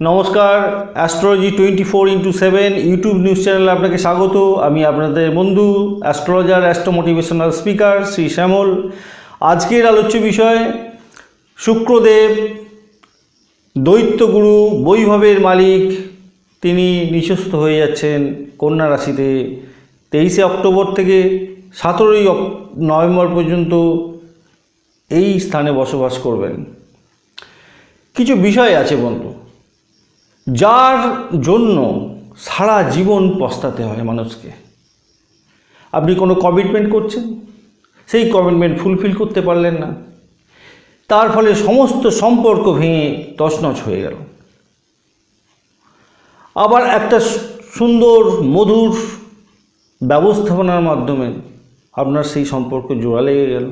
নমস্কার, astrology 24x7 YouTube news চ্যানেলে আপনাকে স্বাগত। আমি আপনাদের বন্ধু astrologer astro motivational speaker Shri Shyamal. আজকের আলোচ্য বিষয় শুক্রদেব, দৈত্যগুরু, বৈভবের মালিক, তিনি নিচস্থ হয়ে যাচ্ছেন কন্যা রাশিতে 23শে অক্টোবর থেকে 17ই নভেম্বর পর্যন্ত এই স্থানে বসবাস করবেন। কিছু বিষয় আছে বন্ধু, যার জন্য সারা জীবন পস্তাতে হয় মানুষকে। আপনি কোনো কমিটমেন্ট করছেন, সেই কমিটমেন্ট ফুলফিল করতে পারলেন না, তার ফলে সমস্ত সম্পর্ক ভেঙে তছনছ হয়ে গেল। আবার একটা সুন্দর মধুর ব্যবস্থাপনার মাধ্যমে আপনার সেই সম্পর্ক জোড়া লেগে গেল।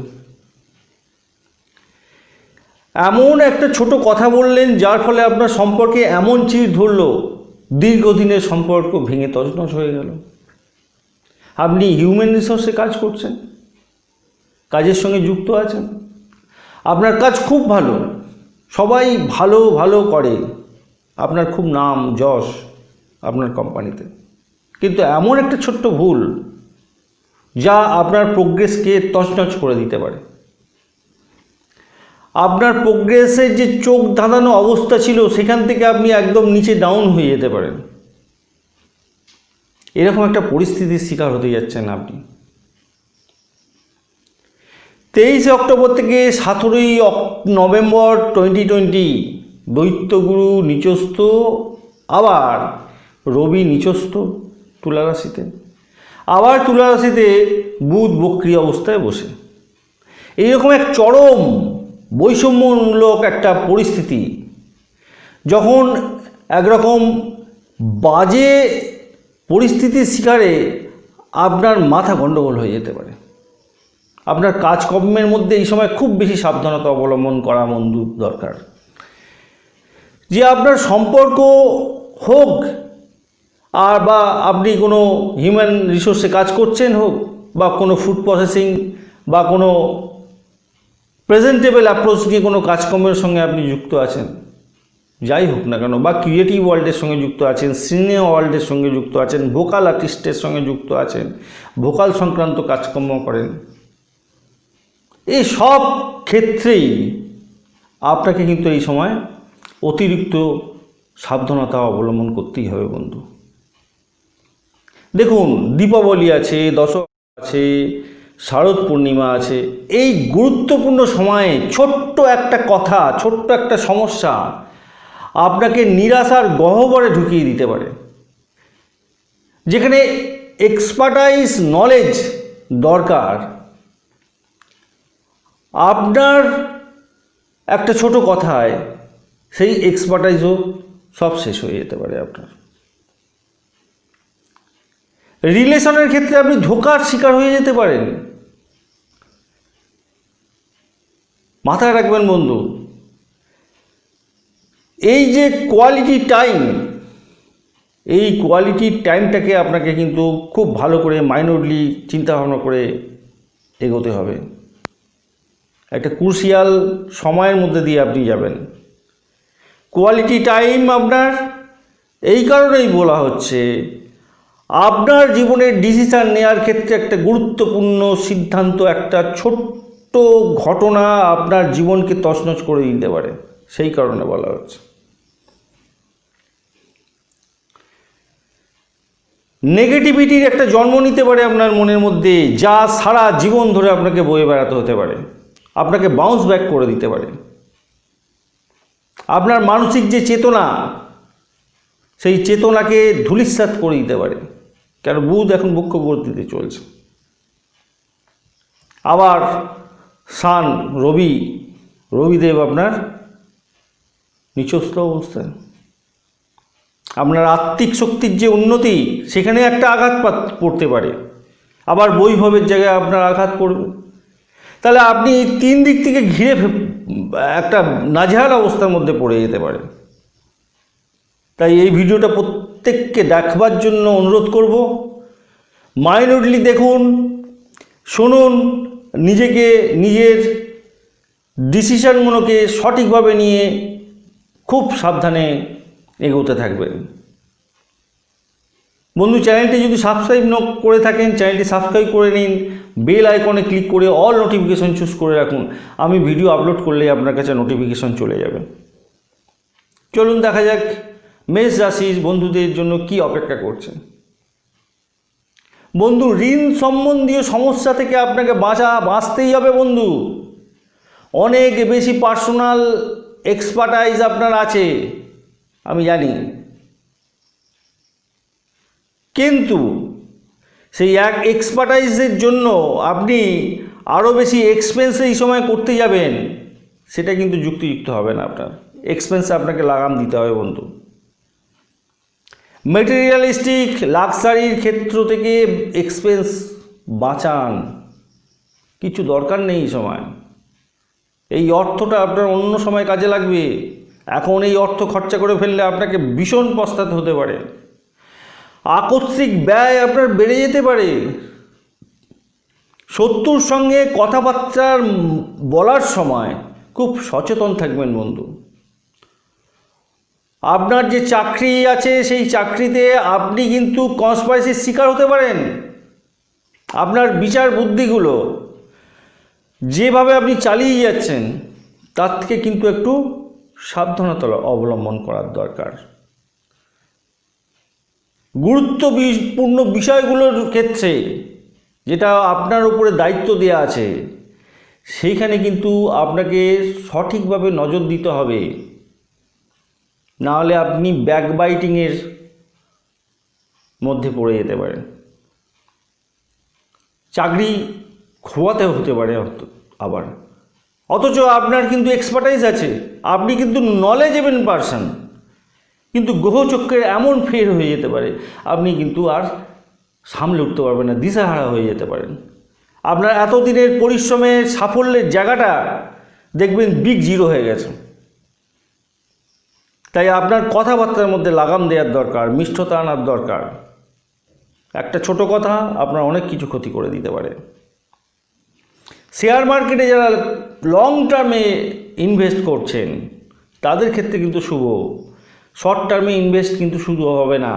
এমন একটা ছোট কথা বললেন যার ফলে আপনার সম্পর্কে এমন চিড় ধরল, দীর্ঘদিনের সম্পর্ক ভেঙে তছনছ হয়ে গেল। আপনি হিউম্যান রিসোর্সে কাজ করছেন, কাজের সঙ্গে যুক্ত আছেন, আপনার কাজ খুব ভালো, সবাই ভালো ভালো করে, আপনার খুব নাম যশ আপনার কোম্পানিতে, কিন্তু এমন একটা ছোট্ট ভুল যা আপনার প্রোগ্রেসকে তছনছ করে দিতে পারে। আপনার প্রোগ্রেসের যে চোখ ধাঁধানো অবস্থা ছিল সেখান থেকে আপনি একদম নিচে ডাউন হয়ে যেতে পারেন। এরকম একটা পরিস্থিতির শিকার হতে যাচ্ছেন আপনি। 23শে অক্টোবর থেকে 17ই নভেম্বর 2020 দৈত্যগুরু নিচস্থ, আবার রবি নিচস্থ তুলা রাশিতে, আবার তুলা রাশিতে বুধ বক্রী অবস্থায় বসে। এইরকম এক চরম বৈষম্যমূলক একটা পরিস্থিতি, যখন একরকম বাজে পরিস্থিতির শিকারে আপনার মাথা গণ্ডগোল হয়ে যেতে পারে। আপনার কাজকর্মের মধ্যে এই সময় খুব বেশি সাবধানতা অবলম্বন করা বন্ধু দরকার। যে আপনার সম্পর্ক হোক আর বা আপনি কোনো হিউম্যান রিসোর্সে কাজ করছেন হোক, বা কোনো ফুড প্রসেসিং বা কোনো প্রেজেন্টেবল অ্যাপ্রোচ নিয়ে কোনো কাজকর্মের সঙ্গে আপনি যুক্ত আছেন, যাই হোক না কেন, বা ক্রিয়েটিভ ওয়ার্ল্ডের সঙ্গে যুক্ত আছেন, সিনে ওয়ার্ল্ডের সঙ্গে যুক্ত আছেন, ভোকাল আর্টিস্টের সঙ্গে যুক্ত আছেন, ভোকাল সংক্রান্ত কাজকর্ম করেন, এই সব ক্ষেত্রেই আপনাকে কিন্তু এই সময় অতিরিক্ত সাবধানতা অবলম্বন করতেই হবে বন্ধু। দেখুন, দীপাবলি আছে, দশহরা আছে, শারদ পূর্ণিমা আছে। এই গুরুত্বপূর্ণ সময়ে ছোট্ট একটা কথা, ছোট্ট একটা সমস্যা আপনাকে নিরাশার গহ্বরে ঢুকিয়ে দিতে পারে। যেখানে এক্সপার্টাইজ নলেজ দরকার, আপনার একটা ছোট কথায় সেই এক্সপার্টাইজও সব শেষ হয়ে যেতে পারে আপনার। রিলেশনের ক্ষেত্রে আপনি ধোঁকার শিকার হয়ে যেতে পারেন। মাথায় রাখবেন বন্ধু, এই যে কোয়ালিটি টাইম, এই কোয়ালিটি টাইমটাকে আপনাকে কিন্তু খুব ভালো করে মাইনরলি চিন্তাভাবনা করে এগোতে হবে। একটা ক্রুশিয়াল সময়ের মধ্যে দিয়ে আপনি যাবেন। কোয়ালিটি টাইম আপনার এই কারণেই বলা হচ্ছে, আপনার জীবনের ডিসিশান নেওয়ার ক্ষেত্রে একটা গুরুত্বপূর্ণ সিদ্ধান্ত, একটা ছোট্ট ঘটনা আপনার জীবনকে তছনছ করে দিতে পারে, সেই কারণে বলা হচ্ছে। নেগেটিভিটির একটা জন্ম নিতে পারে আপনার মনের মধ্যে, যা সারা জীবন ধরে আপনাকে বয়ে বেড়াতে হতে পারে, আপনাকে বাউন্স ব্যাক করে দিতে পারে। আপনার মানসিক যে চেতনা, সেই চেতনাকে ধূলিসাৎ করে দিতে পারে, কারণ বুধ এখন বক্রগতিতে চলছে। আবার সান, রবিদেব আপনার নিচস্থ অবস্থায়। আপনার আত্মিক শক্তির যে উন্নতি, সেখানে একটা আঘাত পড়তে পারে, আবার বৈভবের জায়গায় আপনার আঘাত পড়বে। তাহলে আপনি তিন দিক থেকে ঘিরে একটা নাজেহাল অবস্থার মধ্যে পড়ে যেতে পারে। তাই এই ভিডিওটা প্রত্যেককে দেখবার জন্য অনুরোধ করব। মাইনরলি দেখুন, শুনুন, নিজের ডিসিশনগুলোকে সঠিকভাবে নিয়ে খুব সাবধানে এগোতে থাকবেন। বন্ধু, চ্যানেলটি যদি সাবস্ক্রাইব না করে থাকেন, চ্যানেলটি সাবস্ক্রাইব করে নিন, বেল আইকনে ক্লিক করে অল নোটিফিকেশন চুজ করে রাখুন। আমি ভিডিও আপলোড করলে আপনার কাছে নোটিফিকেশন চলে যাবে। চলুন দেখা যাক মেষ রাশির বন্ধুদের জন্য কি অপেক্ষা করছে। বন্ধু, ঋণ সম্বন্ধীয় সমস্যা থেকে আপনাকে বাঁচতেই হবে বন্ধু। অনেক বেশি পার্সোনাল এক্সপার্টাইজ আপনার আছে, আমি জানি, কিন্তু সেই এক এক্সপার্টাইজের জন্য আপনি আরও বেশি এক্সপেন্স এই সময় করতে যাবেন, সেটা কিন্তু যুক্তিযুক্ত হবে না। আপনার এক্সপেন্সে আপনাকে লাগাম দিতে হবে বন্ধু। মেটেরিয়ালিস্টিক লাক্সারির ক্ষেত্র থেকে এক্সপেন্স বাঁচান, কিছু দরকার নেই এই সময়। এই অর্থটা আপনার অন্য সময় কাজে লাগবে। এখন এই অর্থ খরচা করে ফেললে আপনাকে ভীষণ পস্তাতে হতে পারে। আকস্মিক ব্যয় আপনার বেড়ে যেতে পারে। শত্রুর সঙ্গে কথাবার্তা বলার সময় খুব সচেতন থাকবেন বন্ধু। আপনার যে চাকরি আছে সেই চাকরিতে আপনি কিন্তু কনস্পাইরেসির শিকার হতে পারেন। আপনার বিচার বুদ্ধিগুলো যেভাবে আপনি চালিয়ে যাচ্ছেন তার থেকে কিন্তু একটু সাবধানতা অবলম্বন করার দরকার। গুরুত্বপূর্ণ বিষয়গুলোর ক্ষেত্রে যেটা আপনার উপরে দায়িত্ব দেওয়া আছে সেইখানে কিন্তু আপনাকে সঠিকভাবে নজর দিতে হবে, নাহলে আপনি ব্যাকবাইটিংয়ের মধ্যে পড়ে যেতে পারেন। চাকরি খোয়াতে হতে পারে আবার, অথচ আপনার কিন্তু এক্সপার্টাইজ আছে, আপনি কিন্তু নলেজেবল পারসন, কিন্তু গ্রহচক্রের এমন ফের হয়ে যেতে পারে আপনি কিন্তু আর সামলে উঠতে পারবেন না, দিশাহারা হয়ে যেতে পারেন। আপনার এতদিনের পরিশ্রমের সাফল্যের জায়গাটা দেখবেন বিগ জিরো হয়ে গেছে। তাই আপনার কথাবার্তার মধ্যে লাগাম দেওয়ার দরকার, মিষ্টতা আনার দরকার। একটা ছোট কথা আপনার অনেক কিছু ক্ষতি করে দিতে পারে। শেয়ার মার্কেটে যারা লং টার্মে ইনভেস্ট করছেন তাদের ক্ষেত্রে কিন্তু শুভ। শর্ট টার্মে ইনভেস্ট কিন্তু শুধু হবে না।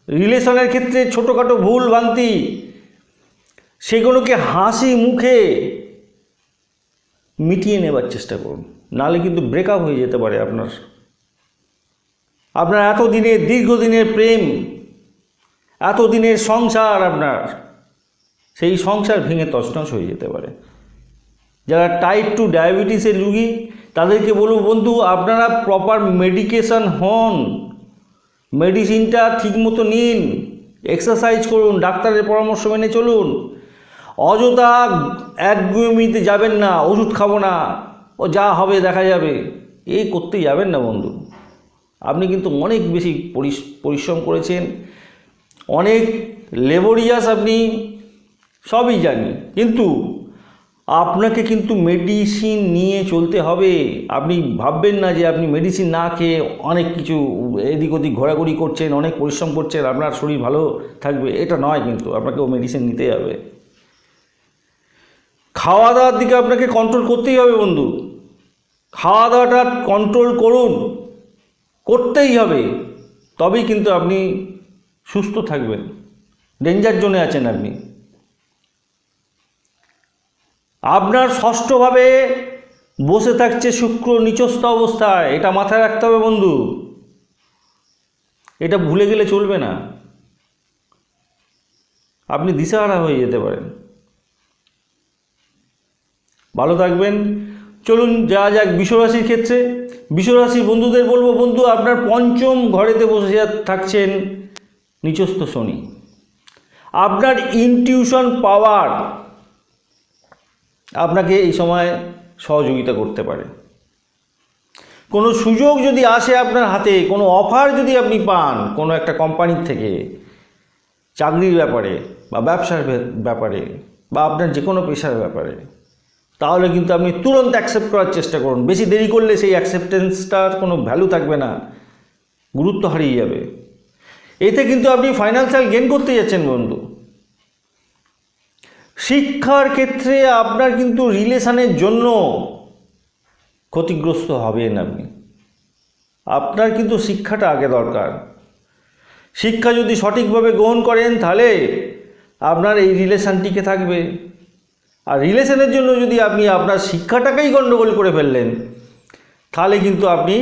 রিলেশনের ক্ষেত্রে ছোটোখাটো ভুল ভ্রান্তি সেগুলোকে হাসি মুখে মিটিয়ে নেবার চেষ্টা করুন, নাহলে কিন্তু ব্রেকআপ হয়ে যেতে পারে আপনার এতদিনের দীর্ঘদিনের প্রেম, এতদিনের সংসার, আপনার সেই সংসার ভেঙে তছনছ হয়ে যেতে পারে। যারা টাইপ 2 ডায়াবেটিসের রুগী তাদেরকে বলবো বন্ধু, আপনারা প্রপার মেডিকেশন হন, মেডিসিনটা ঠিকমতো নিন, এক্সারসাইজ করুন, ডাক্তারের পরামর্শ মেনে চলুন। অযথা একগুঁয়েমিতে যাবেন না, ওষুধ খাবো না, ও যা হবে দেখা যাবে, এই করতে যাবেন না বন্ধু। আপনি কিন্তু অনেক বেশি পরিশ্রম করেছেন, অনেক লেবরিয়াস আপনি, সবই জানি, কিন্তু আপনাকে কিন্তু মেডিসিন নিয়ে চলতে হবে। আপনি ভাববেন না যে আপনি মেডিসিন না খেয়ে অনেক কিছু এদিক ওদিক ঘোরাঘুরি করছেন, অনেক পরিশ্রম করছেন, আপনার শরীর ভালো থাকবে, এটা নয়। কিন্তু আপনাকেও মেডিসিন নিতে হবে। খাওয়া দাওয়ার দিকে আপনাকে কন্ট্রোল করতেই হবে বন্ধু। খাওয়া দাওয়াটা কন্ট্রোল করুন, করতেই হবে, তবেই কিন্তু আপনি সুস্থ থাকবেন। ডেঞ্জার জোনে আছেন আপনি। আপনার ষষ্ঠভাবে বসে থাকছে শুক্র নিচস্থ অবস্থায়, এটা মাথায় রাখতে হবে বন্ধু, এটা ভুলে গেলে চলবে না। আপনি দিশাহারা হয়ে যেতে পারেন। ভালো থাকবেন। চলুন যাওয়া যাক বিশ্বরাশির ক্ষেত্রে। বিশ্বরাশির বন্ধুদের বলবো বন্ধু, আপনার পঞ্চম ঘরেতে বসে থাকছেন নিচস্থ শনি। আপনার ইনটিউশন পাওয়ার আপনাকে এই সময় সহযোগিতা করতে পারে। কোনো সুযোগ যদি আসে আপনার হাতে, কোনো অফার যদি আপনি পান কোনো একটা কোম্পানির থেকে, চাকরির ব্যাপারে বা ব্যবসার ব্যাপারে বা আপনার যে কোনো পেশার ব্যাপারে, তাহলে কিন্তু আপনি তুরন্ত অ্যাকসেপ্ট করার চেষ্টা করুন। বেশি দেরি করলে সেই অ্যাকসেপ্টেন্সটার কোনো ভ্যালু থাকবে না, গুরুত্ব হারিয়ে যাবে। এতে কিন্তু আপনি ফাইন্যান্সিয়াল গেইন করতে যাচ্ছেন বন্ধু। শিক্ষার ক্ষেত্রে আপনার কিন্তু রিলেশনের জন্য ক্ষতিগ্রস্ত হবেন আপনি। আপনার কিন্তু শিক্ষাটা আগে দরকার। শিক্ষা যদি সঠিকভাবে গ্রহণ করেন তাহলে আপনার এই রিলেশান টিকে থাকবে। আর রিলেশনের জন্য যদি আপনি আপনার শিক্ষাটাকেই গণ্ডগোল করে ফেললেন তাহলে কিন্তু আপনি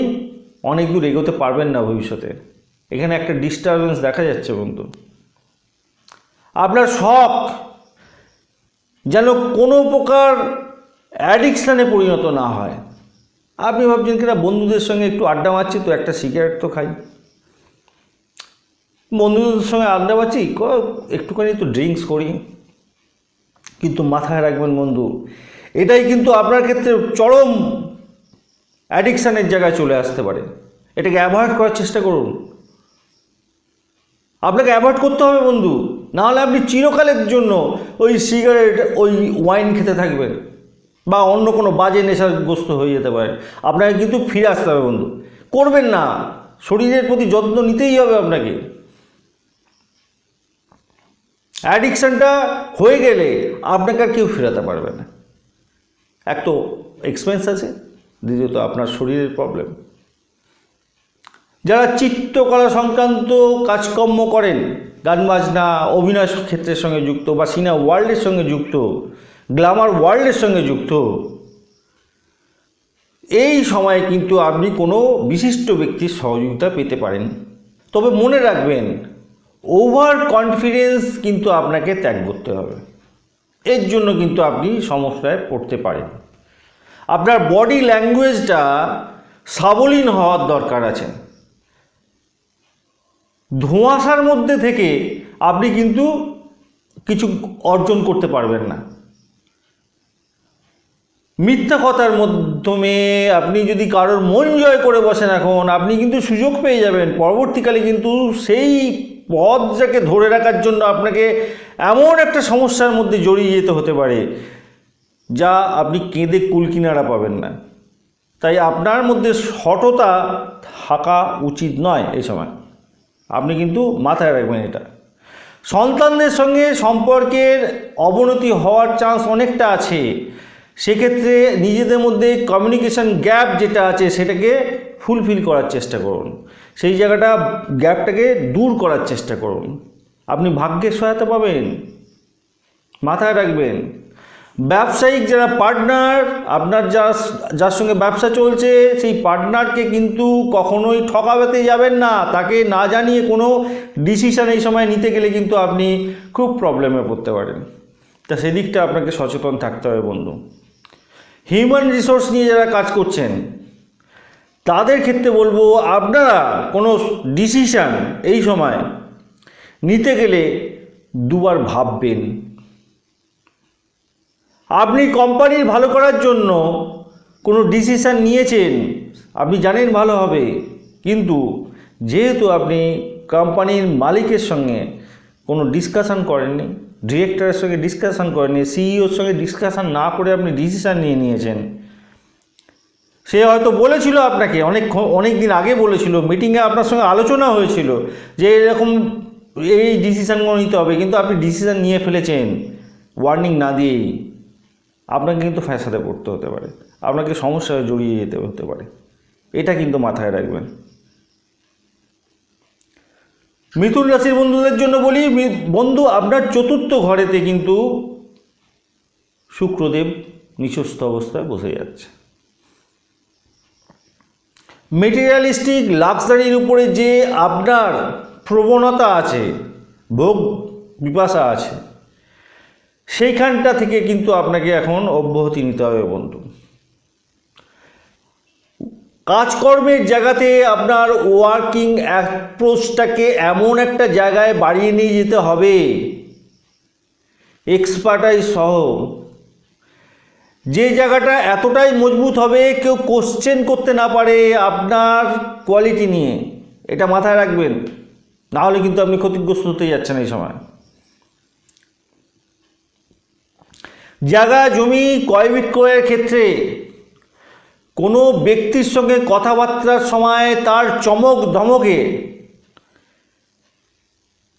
অনেক দূর এগোতে পারবেন না ভবিষ্যতে। এখানে একটা ডিস্টারবেন্স দেখা যাচ্ছে বন্ধু। আপনার শখ যেন কোনো প্রকার অ্যাডিকশানে পরিণত না হয়। আপনি ভাবছেন কিনা বন্ধুদের সঙ্গে একটু আড্ডা মারছি তো একটা সিগারেট তো খাই, বন্ধুদের সঙ্গে আড্ডা মারছি একটুখানি তো ড্রিঙ্কস করি। কিন্তু মাথায় রাখবেন বন্ধু, এটাই কিন্তু আপনার ক্ষেত্রে চরম অ্যাডিকশানের জায়গায় চলে আসতে পারে। এটাকে অ্যাভয়েড করার চেষ্টা করুন। আপনাকে অ্যাভয়েড করতে হবে বন্ধু, নাহলে আপনি চিরকালের জন্য ওই সিগারেট ওই ওয়াইন খেতে থাকবেন বা অন্য কোনো বাজে নেশাগ্রস্ত হয়ে যেতে পারে। আপনাকে কিন্তু ফিরে আসতে হবে বন্ধু। করবেন না, শরীরের প্রতি যত্ন নিতেই হবে আপনাকে। অ্যাডিকশানটা হয়ে গেলে আপনাকে আর কেউ ফেরাতে পারবে না। এক তো এক্সপেন্স আছে, দ্বিতীয়ত আপনার শরীরের প্রবলেম। যারা চিত্রকলা সংক্রান্ত কাজকর্ম করেন, গান বাজনা অভিনয় ক্ষেত্রের সঙ্গে যুক্ত বা সিনেমা ওয়ার্ল্ডের সঙ্গে যুক্ত, গ্ল্যামার ওয়ার্ল্ডের সঙ্গে যুক্ত, এই সময়ে কিন্তু আপনি কোনো বিশিষ্ট ব্যক্তির সহযোগিতা পেতে পারেন। তবে মনে রাখবেন, ওভার কনফিডেন্স কিন্তু আপনাকে ত্যাগ করতে হবে। এর জন্য কিন্তু আপনি সমস্যায় পড়তে পারেন। আপনার বডি ল্যাঙ্গুয়েজটা সাবলীল হওয়ার দরকার আছে। ধোঁয়াশার মধ্যে থেকে আপনি কিন্তু কিছু অর্জন করতে পারবেন না। মিথ্যা কথার মাধ্যমে আপনি যদি কারোর মন জয় করে বসেন এখন, আপনি কিন্তু সুযোগ পেয়ে যাবেন। পরবর্তীকালে কিন্তু সেই পথটাকে ধরে রাখার জন্য আপনাকে এমন একটা সমস্যার মধ্যে জড়িয়ে যেতে হতে পারে যা আপনি কেঁদে কুলকিনারা পাবেন না। তাই আপনার মধ্যে সততা থাকা উচিত নয় এই সময়। আপনি কিন্তু মাথায় রাখবেন এটা। সন্তানদের সঙ্গে সম্পর্কের অবনতি হওয়ার চান্স অনেকটা আছে। সেক্ষেত্রে নিজেদের মধ্যে কমিউনিকেশন গ্যাপ যেটা আছে সেটাকে ফুলফিল করার চেষ্টা করুন। সেই জায়গাটা গ্যাপটাকে দূর করার চেষ্টা করুন। আপনি ভাগ্যের সহায়তা পাবেন, মাথায় রাখবেন। ব্যবসায়িক যারা পার্টনার, আপনার যার সঙ্গে ব্যবসা চলছে সেই পার্টনারকে কিন্তু কখনোই ঠকাতে যাবেন না। তাকে না জানিয়ে কোনো ডিসিশন এই সময় নিতে গেলে কিন্তু আপনি খুব প্রবলেমে পড়তে পারেন। তা সেদিকটা আপনাকে সচেতন থাকতে হবে বন্ধু। হিউম্যান রিসোর্স নিয়ে যারা কাজ করছেন তাদের ক্ষেত্রে বলবো, আপনারা কোনো ডিসিশান এই সময় নিতে গেলে দুবার ভাববেন। আপনি কোম্পানির ভালো করার জন্য কোনো ডিসিশান নিয়েছেন, আপনি জানেন ভালো হবে, কিন্তু যেহেতু আপনি কোম্পানির মালিকের সঙ্গে কোনো ডিসকাশন করেননি, ডিরেক্টরের সঙ্গে ডিসকাশন করেননি, সিইওর সঙ্গে ডিসকাশন না করে আপনি ডিসিশান নিয়েছেন। সে হয়তো বলেছিল আপনাকে অনেক দিন আগে বলেছিল, মিটিংয়ে আপনার সঙ্গে আলোচনা হয়েছিল যে এরকম এই ডিসিশানগুলো নিতে হবে, কিন্তু আপনি ডিসিশান নিয়ে ফেলেছেন ওয়ার্নিং না দিয়েই। আপনাকে কিন্তু ফ্যাসাদে পড়তে হতে পারে, আপনাকে সমস্যায় জড়িয়ে যেতে হতে পারে। এটা কিন্তু মাথায় রাখবেন। মিথুন রাশির বন্ধুদের জন্য বলি, বন্ধু আপনার চতুর্থ ঘরেতে কিন্তু শুক্রদেব নিচস্থ অবস্থায় বসে যাচ্ছে। মেটেরিয়ালিস্টিক লাক্সারির উপরে যে আপনার প্রবণতা আছে, ভোগ পিপাসা আছে, সেইখানটা থেকে কিন্তু আপনাকে এখন অব্যাহতি নিতে হবে বন্ধু। কাজকর্মের জায়গাতে আপনার ওয়ার্কিং অ্যাপ্রোচটাকে এমন একটা জায়গায় বাড়িয়ে নিয়ে যেতে হবে এক্সপার্টাইজ সহ, যে জায়গাটা এতটাই মজবুত হবে কেউ কোশ্চেন করতে না পারে আপনার কোয়ালিটি নিয়ে। এটা মাথায় রাখবেন, না হলে কিন্তু আপনি ক্ষতিগ্রস্ত হতে যাচ্ছেন এই সময়। জায়গা জমি ক্রয় বিক্রয়ের ক্ষেত্রে কোনো ব্যক্তির সঙ্গে কথাবার্তার সময় তার চমক ধমকে,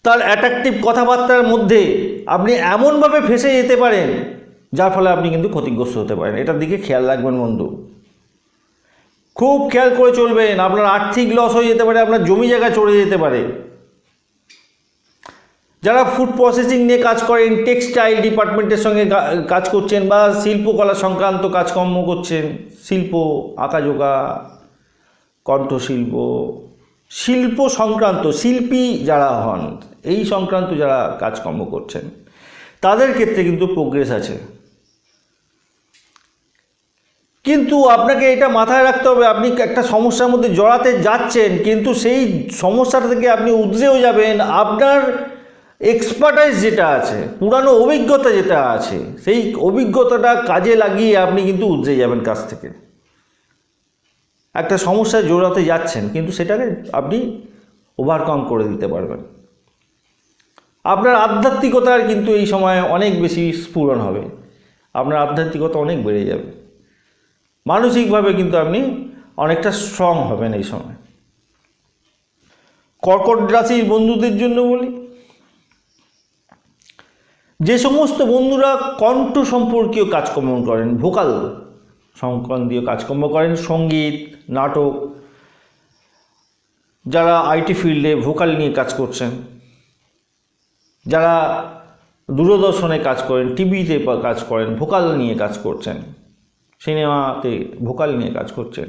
তার অ্যাট্রাকটিভ কথাবার্তার মধ্যে আপনি এমনভাবে ফেঁসে যেতে পারেন যার ফলে আপনি কিন্তু ক্ষতিগ্রস্ত হতে পারেন। এটার দিকে খেয়াল রাখবেন বন্ধু। খুব খেয়াল করে চলবেন, আপনার আর্থিক লস হয়ে যেতে পারে, আপনার জমি জায়গা চলে যেতে পারে। যারা ফুড প্রসেসিং নিয়ে কাজ করেন, টেক্সটাইল ডিপার্টমেন্টের সঙ্গে কাজ করছেন বা শিল্পকলা সংক্রান্ত কাজকর্ম করছেন, শিল্প, আঁকাঝোঁকা, কণ্ঠশিল্প, শিল্প সংক্রান্ত শিল্পী যারা হন, এই সংক্রান্ত যারা কাজকর্ম করছেন, তাদের ক্ষেত্রে কিন্তু প্রোগ্রেস আছে। কিন্তু আপনাকে এটা মাথায় রাখতে হবে, আপনি একটা সমস্যার মধ্যে জড়াতে যাচ্ছেন, কিন্তু সেই সমস্যাটা থেকে আপনি উতরেও যাবেন। আপনার এক্সপার্টাইজ যেটা আছে, পুরানো অভিজ্ঞতা যেটা আছে, সেই অভিজ্ঞতাটা কাজে লাগিয়ে আপনি কিন্তু উতরে যাবেন কাজ থেকে। একটা সমস্যায় জড়াতে যাচ্ছেন, কিন্তু সেটাকে আপনি ওভারকাম করে দিতে পারবেন। আপনার আধ্যাত্মিকতার কিন্তু এই সময় অনেক বেশি স্ফুরণ হবে, আপনার আধ্যাত্মিকতা অনেক বেড়ে যাবে, মানসিকভাবে কিন্তু আপনি অনেকটা স্ট্রং হবেন এই সময়। কর্কট রাশির বন্ধুদের জন্য বলি, যে সমস্ত বন্ধুরা কণ্ঠ সম্পর্কীয় কাজকর্ম করেন, ভোকাল সংক্রান্তীয় কাজকর্ম করেন, সঙ্গীত, নাটক, যারা আইটি ফিল্ডে ভোকাল নিয়ে কাজ করছেন, যারা দূরদর্শনে কাজ করেন, টিভিতে কাজ করেন, ভোকাল নিয়ে কাজ করছেন, সিনেমাতে ভোকাল নিয়ে কাজ করছেন,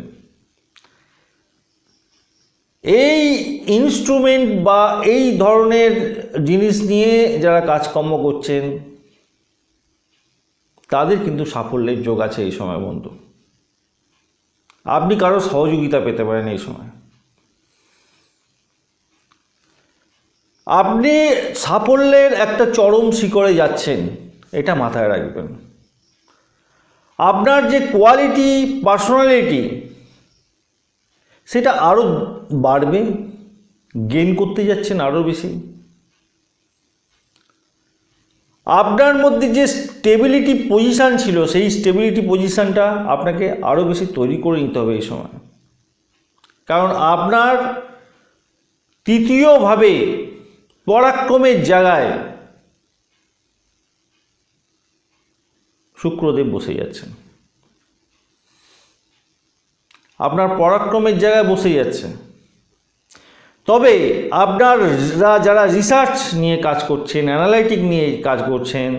এই ইনস্ট্রুমেন্ট বা এই ধরনের জিনিস নিয়ে যারা কাজকর্ম করছেন, তাদের কিন্তু সাফল্যের যোগ আছে এই সময় বন্ধু। আপনি কারো সহযোগিতা পেতে পারেন এই সময়, আপনি সাফল্যের একটা চরম শিখরে যাচ্ছেন, এটা মাথায় রাখবেন। আপনার যে কোয়ালিটি, পার্সোনালিটি, সেটা আরও বাড়বে, গেইন করতে যাচ্ছেন আরও বেশি। আপনার মধ্যে যে স্টেবিলিটি পজিশান ছিল, সেই স্টেবিলিটি পজিশানটা আপনাকে আরও বেশি তৈরি করে নিতে হবে এই সময়। কারণ আপনার তৃতীয়ভাবে পরাক্রমের জায়গায় শুক্রদেব বসে যাচ্ছেন, আপনার পরাক্রমের জায়গায় বসে যাচ্ছে। তবে আপনারা যারা রিসার্চ নিয়ে কাজ করছেন, অ্যানালাইটিক নিয়ে কাজ করছেন,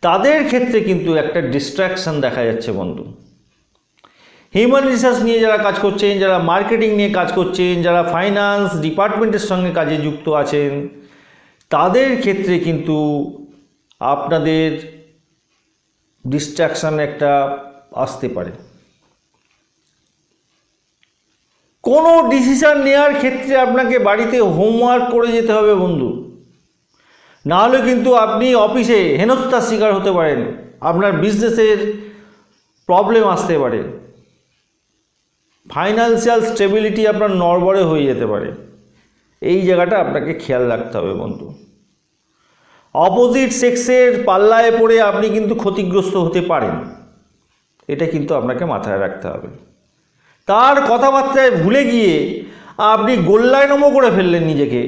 তাদের ক্ষেত্রে কিন্তু একটা ডিস্ট্র্যাকশান দেখা যাচ্ছে বন্ধু। হিউম্যান রিসার্চ নিয়ে যারা কাজ করছেন, যারা মার্কেটিং নিয়ে কাজ করছেন, যারা ফাইন্যান্স ডিপার্টমেন্টের সঙ্গে কাজে যুক্ত আছেন, তাদের ক্ষেত্রে কিন্তু আপনাদের ডিস্ট্র্যাকশান একটা আসতে পারে। কোনো ডিসিশান নেওয়ার ক্ষেত্রে আপনাকে বাড়িতে হোমওয়ার্ক করে যেতে হবে বন্ধু, নাহলে কিন্তু আপনি অফিসে হেনস্থার শিকার হতে পারেন, আপনার বিজনেসের প্রবলেম আসতে পারে, ফাইন্যান্সিয়াল স্টেবিলিটি আপনার নড়বড়ে হয়ে যেতে পারে। এই জায়গাটা আপনাকে খেয়াল রাখতে হবে বন্ধু। অপোজিট সেক্সের পাল্লায় পড়ে আপনি কিন্তু ক্ষতিগ্রস্ত হতে পারেন, এটা কিন্তু আপনাকে মাথায় রাখতে হবে। তার কথাবার্তায় ভুলে গিয়ে আপনি গোল্লায় নম করে ফেললেন নিজেকে,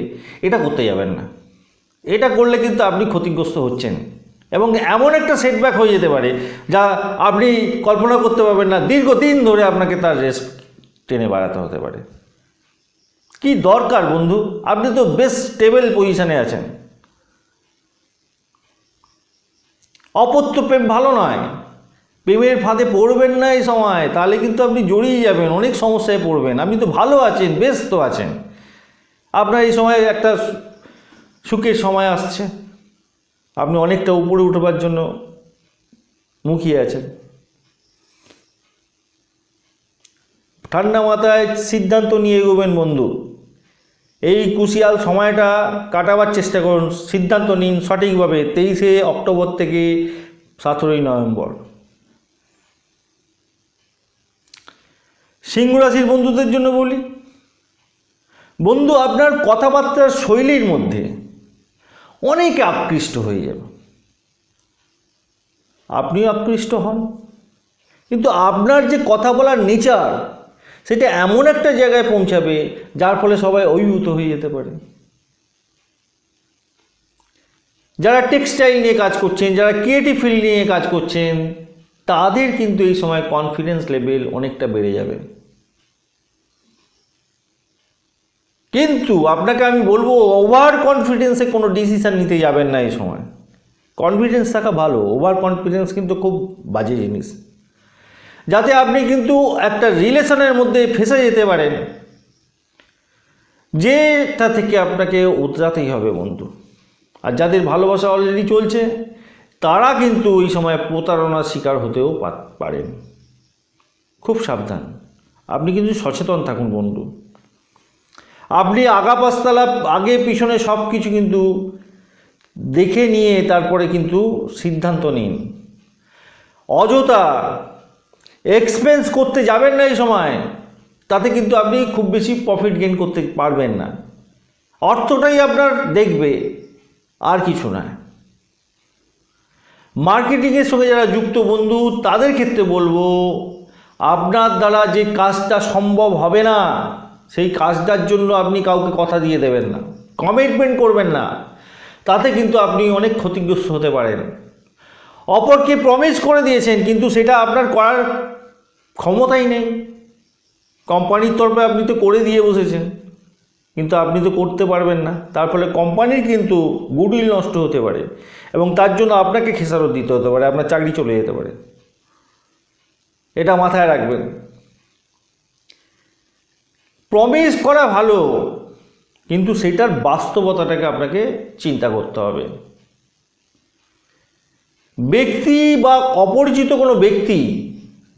এটা করতে যাবেন না। এটা করলে কিন্তু আপনি ক্ষতিগ্রস্ত হচ্ছেন এবং এমন একটা সেটব্যাক হয়ে যেতে পারে যা আপনি কল্পনা করতে পারবেন না। দীর্ঘদিন ধরে আপনাকে তার রেস্ট টেনে বাড়াতে হতে পারে। কি দরকার বন্ধু, আপনি তো বেশ স্টেবল পজিশানে আছেন। অপত্য প্রেম ভালো নয়, প্রেমের ফাঁদে পড়বেন না এই সময়, তাহলে কিন্তু আপনি জড়িয়ে যাবেন, অনেক সমস্যায় পড়বেন। আপনি তো ভালো আছেন, ব্যস্ত আছেন, আপনার এই সময় একটা সুখের সময় আসছে, আপনি অনেকটা উপরে উঠবার জন্য মুখিয়ে আছেন। ঠান্ডা মাথায় সিদ্ধান্ত নিয়ে এগোবেন বন্ধু। এই ক্রুশিয়াল সময়টা কাটাবার চেষ্টা করুন, সিদ্ধান্ত নিন সঠিকভাবে। 23শে অক্টোবর থেকে 17ই নভেম্বর। সিংহ রাশির বন্ধুদের জন্য বলি, বন্ধু আপনার কথাবার্তার শৈলীর মধ্যে অনেকে আকৃষ্ট হয়ে যাবে, আপনিও আকৃষ্ট হন, কিন্তু আপনার যে কথা বলার নেচার, সেটা এমন একটা জায়গায় পৌঁছাবে যার ফলে সবাই অভিভূত হয়ে যেতে পারে। যারা টেক্সটাইল নিয়ে কাজ করছেন, যারা ক্রিয়েটিভ ফিল্ড নিয়ে কাজ করছেন, তাদের কিন্তু এই সময় কনফিডেন্স লেভেল অনেকটা বেড়ে যাবে। কিন্তু আপনাকে আমি বলবো ওভার কনফিডেন্সে কোনো ডিসিশান নিতে যাবেন না এই সময়। কনফিডেন্স থাকা ভালো, ওভার কনফিডেন্স কিন্তু খুব বাজে জিনিস, যাতে আপনি কিন্তু একটা রিলেশনের মধ্যে ফেঁসে যেতে পারেন, যেটা থেকে আপনাকে উতরাতেই হবে বন্ধু। আর যাদের ভালোবাসা অলরেডি চলছে তারা কিন্তু এই সময় প্রতারণার শিকার হতেও পারেন। খুব সাবধান, আপনি কিন্তু সচেতন থাকুন বন্ধু। আপনি আগা পাশতলা আগে পিছনে সব কিছু কিন্তু দেখে নিয়ে তারপরে কিন্তু সিদ্ধান্ত নিন। অযথা এক্সপেন্স করতে যাবেন না এই সময়, তাতে কিন্তু আপনি খুব বেশি প্রফিট গেইন করতে পারবেন না। অর্থটাই আপনার দেখবে, আর কিছু না। মার্কেটিংয়ের সঙ্গে যারা যুক্ত বন্ধু তাদের ক্ষেত্রে বলবো, আপনার দ্বারা যে কাজটা সম্ভব হবে না সেই কাজটার জন্য আপনি কাউকে কথা দিয়ে দেবেন না, কমিটমেন্ট করবেন না, তাতে কিন্তু আপনি অনেক ক্ষতিগ্রস্ত হতে পারেন। অপরকে প্রমিস করে দিয়েছেন কিন্তু সেটা আপনার করার ক্ষমতাই নেই। কোম্পানির তরফে আপনি তো করে দিয়ে বসেছেন কিন্তু আপনি তো করতে পারবেন না, তার ফলে কোম্পানির কিন্তু গুডউইল নষ্ট হতে পারে এবং তার জন্য আপনাকে খেসারত দিতে হতে পারে, আপনার চাকরি চলে যেতে পারে। এটা মাথায় রাখবেন। প্রমিস করা ভালো কিন্তু সেটার বাস্তবতাটাকে আপনাকে চিন্তা করতে হবে। ব্যক্তি বা অপরিচিত কোনো ব্যক্তি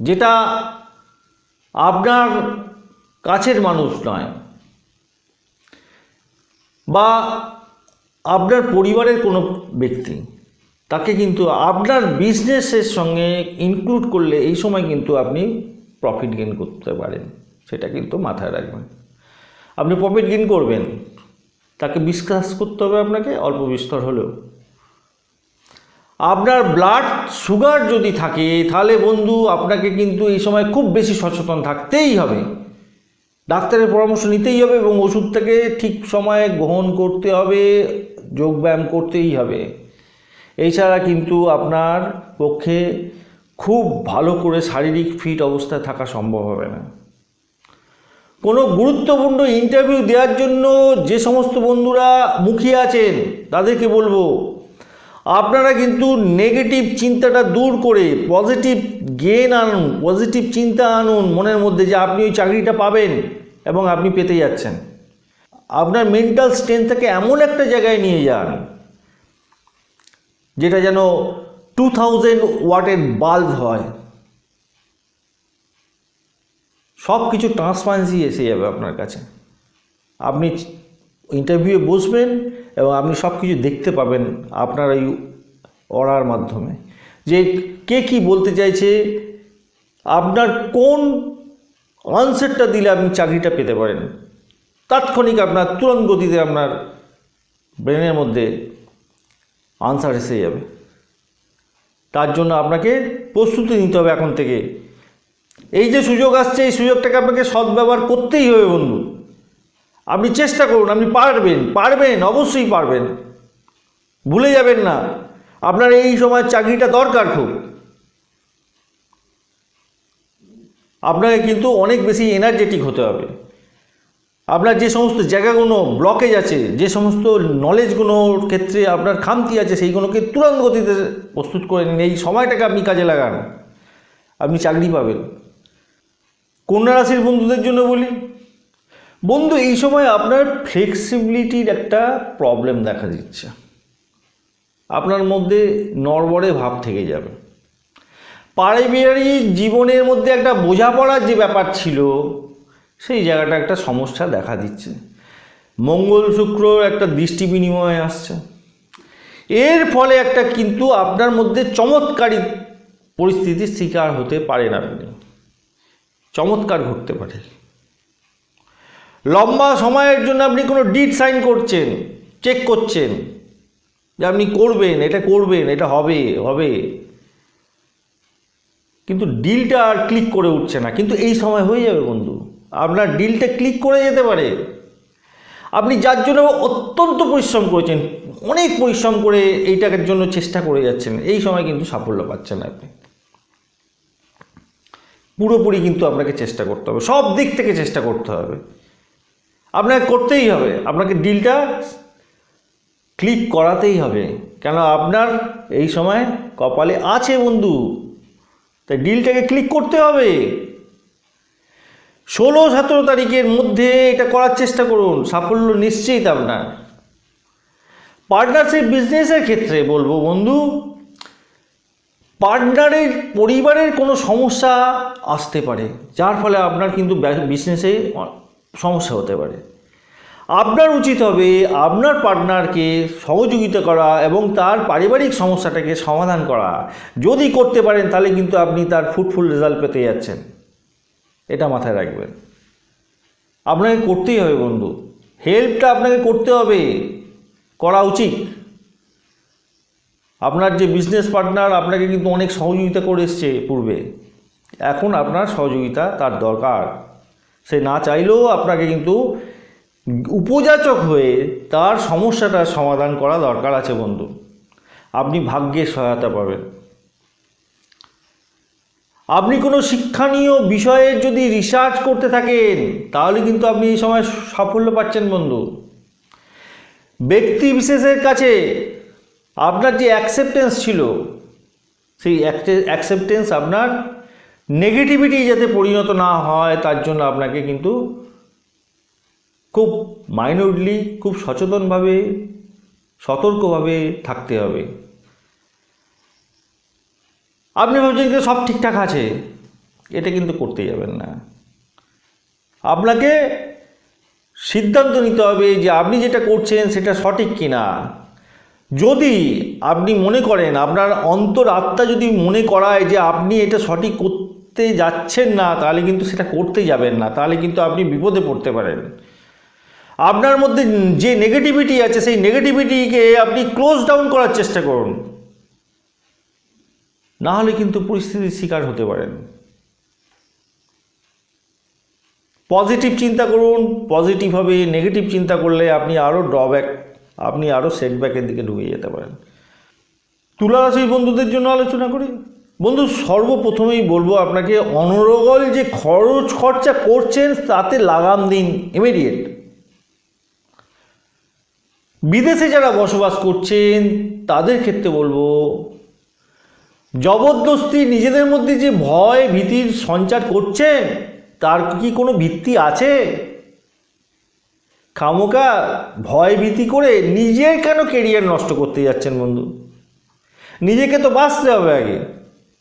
যেটা আপনার কাছের মানুষ নয় বা আপনার পরিবারের কোনো ব্যক্তি, তাকে কিন্তু আপনার বিজনেসের সঙ্গে ইনক্লুড করলে এই সময় কিন্তু আপনি প্রফিট গেইন করতে পারেন, সেটা কিন্তু মাথায় রাখবেন। আপনি প্রফিট গেইন করবেন, তাকে বিশ্বাস করতে হবে আপনাকে, অল্প বিস্তর হলেও। আপনার ব্লাড সুগার যদি থাকে তাহলে বন্ধু আপনাকে কিন্তু এই সময় খুব বেশি সচেতন থাকতেই হবে, ডাক্তারের পরামর্শ নিতেই হবে এবং ওষুধটাকে ঠিক সময়ে গ্রহণ করতে হবে, যোগব্যায়াম করতেই হবে। এছাড়া কিন্তু আপনার পক্ষে খুব ভালো করে শারীরিক ফিট অবস্থায় থাকা সম্ভব হবে না। কোনো গুরুত্বপূর্ণ ইন্টারভিউ দেওয়ার জন্য যে সমস্ত বন্ধুরা মুখিয়ে আছেন তাদেরকে বলবো, আপনারা কিন্তু নেগেটিভ চিন্তাটা দূর করে পজিটিভ জ্ঞান আনুন, পজিটিভ চিন্তা আনুন মনের মধ্যে যে আপনি ওই চাকরিটা পাবেন এবং আপনি পেতে যাচ্ছেন। আপনার মেন্টাল স্ট্রেংথটাকে এমন একটা জায়গায় নিয়ে যান যেটা যেন 2000 ওয়াটের বাল্ব হয়, সব কিছু ট্রান্সপারেন্সি এসে যাবে আপনার কাছে। আপনি ইন্টারভিউয়ে বসবেন এবং আপনি সব কিছু দেখতে পাবেন আপনার এই অরার মাধ্যমে, যে কে কী বলতে চাইছে, আপনার কোন আনসারটা দিলে আপনি চাকরিটা পেতে পারেন। তাৎক্ষণিক আপনার তুরন্ত গতিতে আপনার ব্রেনের মধ্যে আনসার এসে যাবে। তার জন্য আপনাকে প্রস্তুতি নিতে হবে এখন থেকে। এই যে সুযোগ আসছে এই সুযোগটাকে আপনাকে সদ্ব্যবহার করতেই হবে বন্ধু। আপনি চেষ্টা করুন, আপনি পারবেন, অবশ্যই পারবেন। ভুলে যাবেন না আপনার এই সময় চাকরিটা দরকার খুব। আপনাকে কিন্তু অনেক বেশি এনার্জেটিক হতে হবে। আপনার যে সমস্ত জায়গাগুলো ব্লকেজ আছে, যে সমস্ত নলেজগুলোর ক্ষেত্রে আপনার খামতি আছে, সেইগুলোকে তুরন্ত গতিতে প্রস্তুত করে নিন। এই সময়টাকে আপনি কাজে লাগান, আপনি চাকরি পাবেন। কন্যা রাশির বন্ধুদের জন্য বলি, বন্ধু এই সময় আপনার ফ্লেক্সিবিলিটির একটা প্রবলেম দেখা দিচ্ছে। আপনার মধ্যে নড়বড়ে ভাব থেকে যাবে। পারিবারিক জীবনের মধ্যে একটা বোঝাপড়ার যে ব্যাপার ছিল সেই জায়গাটা একটা সমস্যা দেখা দিচ্ছে। মঙ্গল শুক্র একটা দৃষ্টি বিনিময় আসছে, এর ফলে একটা কিন্তু আপনার মধ্যে চমৎকারী পরিস্থিতির শিকার হতে পারেন। আপনি চমৎকার ঘটতে পারে। লম্বা সময়ের জন্য আপনি কোনো ডিড সাইন করছেন, চেক করছেন যে আপনি করবেন, এটা হবে, কিন্তু ডিলটা আর ক্লিক করে উঠছে না। কিন্তু এই সময় হয়ে যাবে বন্ধু, আপনার ডিলটা ক্লিক করে যেতে পারে। আপনি যার জন্য অত্যন্ত পরিশ্রম করেছেন, অনেক পরিশ্রম করে এইটার জন্য চেষ্টা করে যাচ্ছেন, এই সময় কিন্তু সাফল্য পাচ্ছেন আপনি। পুরোপুরি কিন্তু আপনাকে চেষ্টা করতে হবে, সব দিক থেকে চেষ্টা করতে হবে। আপনাকে করতেই হবে, আপনাকে ডিলটা ক্লিক করাতেই হবে, কেন আপনার এই সময় কপালে আছে বন্ধু, তাই ডিলটাকে ক্লিক করতে হবে। 16-17 তারিখের মধ্যে এটা করার চেষ্টা করুন, সাফল্য নিশ্চিত আপনার। পার্টনারশিপ বিজনেসের ক্ষেত্রে বলবো বন্ধু, পার্টনারের পরিবারের কোনো সমস্যা আসতে পারে, যার ফলে আপনার কিন্তু বিজনেসে সমস্যা হতে পারে। আপনার উচিত হবে আপনার পার্টনারকে সহযোগিতা করা এবং তার পারিবারিক সমস্যাটাকে সমাধান করা। যদি করতে পারেন তাহলে কিন্তু আপনি তার ফ্রুটফুল রেজাল্ট পেতে যাচ্ছেন, এটা মাথায় রাখবেন। আপনাকে করতেই হবে বন্ধু, হেল্পটা আপনাকে করতে হবে, করা উচিত। আপনার যে বিজনেস পার্টনার আপনাকে কিন্তু অনেক সহযোগিতা করে এসছে পূর্বে, এখন আপনার সহযোগিতা তার দরকার। সে না চাইলেও আপনাকে কিন্তু উপযাচক হয়ে তার সমস্যাটার সমাধান করা দরকার আছে বন্ধু। আপনি ভাগ্যের সহায়তা পাবেন। আপনি কোনো শিক্ষণীয় বিষয়ের যদি রিসার্চ করতে থাকেন তাহলে কিন্তু আপনি এই সময় সাফল্য পাচ্ছেন বন্ধু। ব্যক্তি বিশেষের কাছে আপনার যে অ্যাকসেপ্টেন্স ছিল, সেই অ্যাকসেপ্টেন্স আপনার নেগেটিভিটি যাতে পরিণত না হয় তার জন্য আপনাকে কিন্তু খুব মাইনরলি, খুব সচেতনভাবে, সতর্কভাবে থাকতে হবে। আপনি ভাবছেন যে সব ঠিকঠাক আছে, এটা কিন্তু করতে যাবেন না। আপনাকে সিদ্ধান্ত নিতে হবে যে আপনি যেটা করছেন সেটা সঠিক কিনা। যদি আপনি মনে করেন, আপনার অন্তর আত্মা যদি মনে করায় যে আপনি এটা সঠিক করতে যাচ্ছেন না, তাহলে কিন্তু সেটা করতে যাবেন না, তাহলে কিন্তু আপনি বিপদে পড়তে পারেন। আপনার মধ্যে যে নেগেটিভিটি আছে সেই নেগেটিভিটিকে আপনি ক্লোজ ডাউন করার চেষ্টা করুন, না হলে কিন্তু পরিস্থিতির শিকার হতে পারেন। পজিটিভ চিন্তা করুন, পজিটিভ হবে। নেগেটিভ চিন্তা করলে আপনি আরও ড্রব্যাক, আপনি আরও সেটব্যাকের দিকে ঢুকে যেতে পারেন। তুলা রাশির বন্ধুদের জন্য আলোচনা করি। বন্ধু, সর্বপ্রথমেই বলবো আপনাকে, অনর্গল যে খরচা করছেন তাতে লাগাম দিন ইমিডিয়েট। বিদেশে যারা বসবাস করছেন তাদের ক্ষেত্রে বলবো, জবরদস্তি নিজেদের মধ্যে যে ভয় ভীতির সঞ্চার করছেন তার কি কোনো ভিত্তি আছে? খামোকা ভয় ভীতি করে নিজের কেন কেরিয়ার নষ্ট করতে যাচ্ছেন বন্ধু? নিজেকে তো বাঁচতে হবে আগে।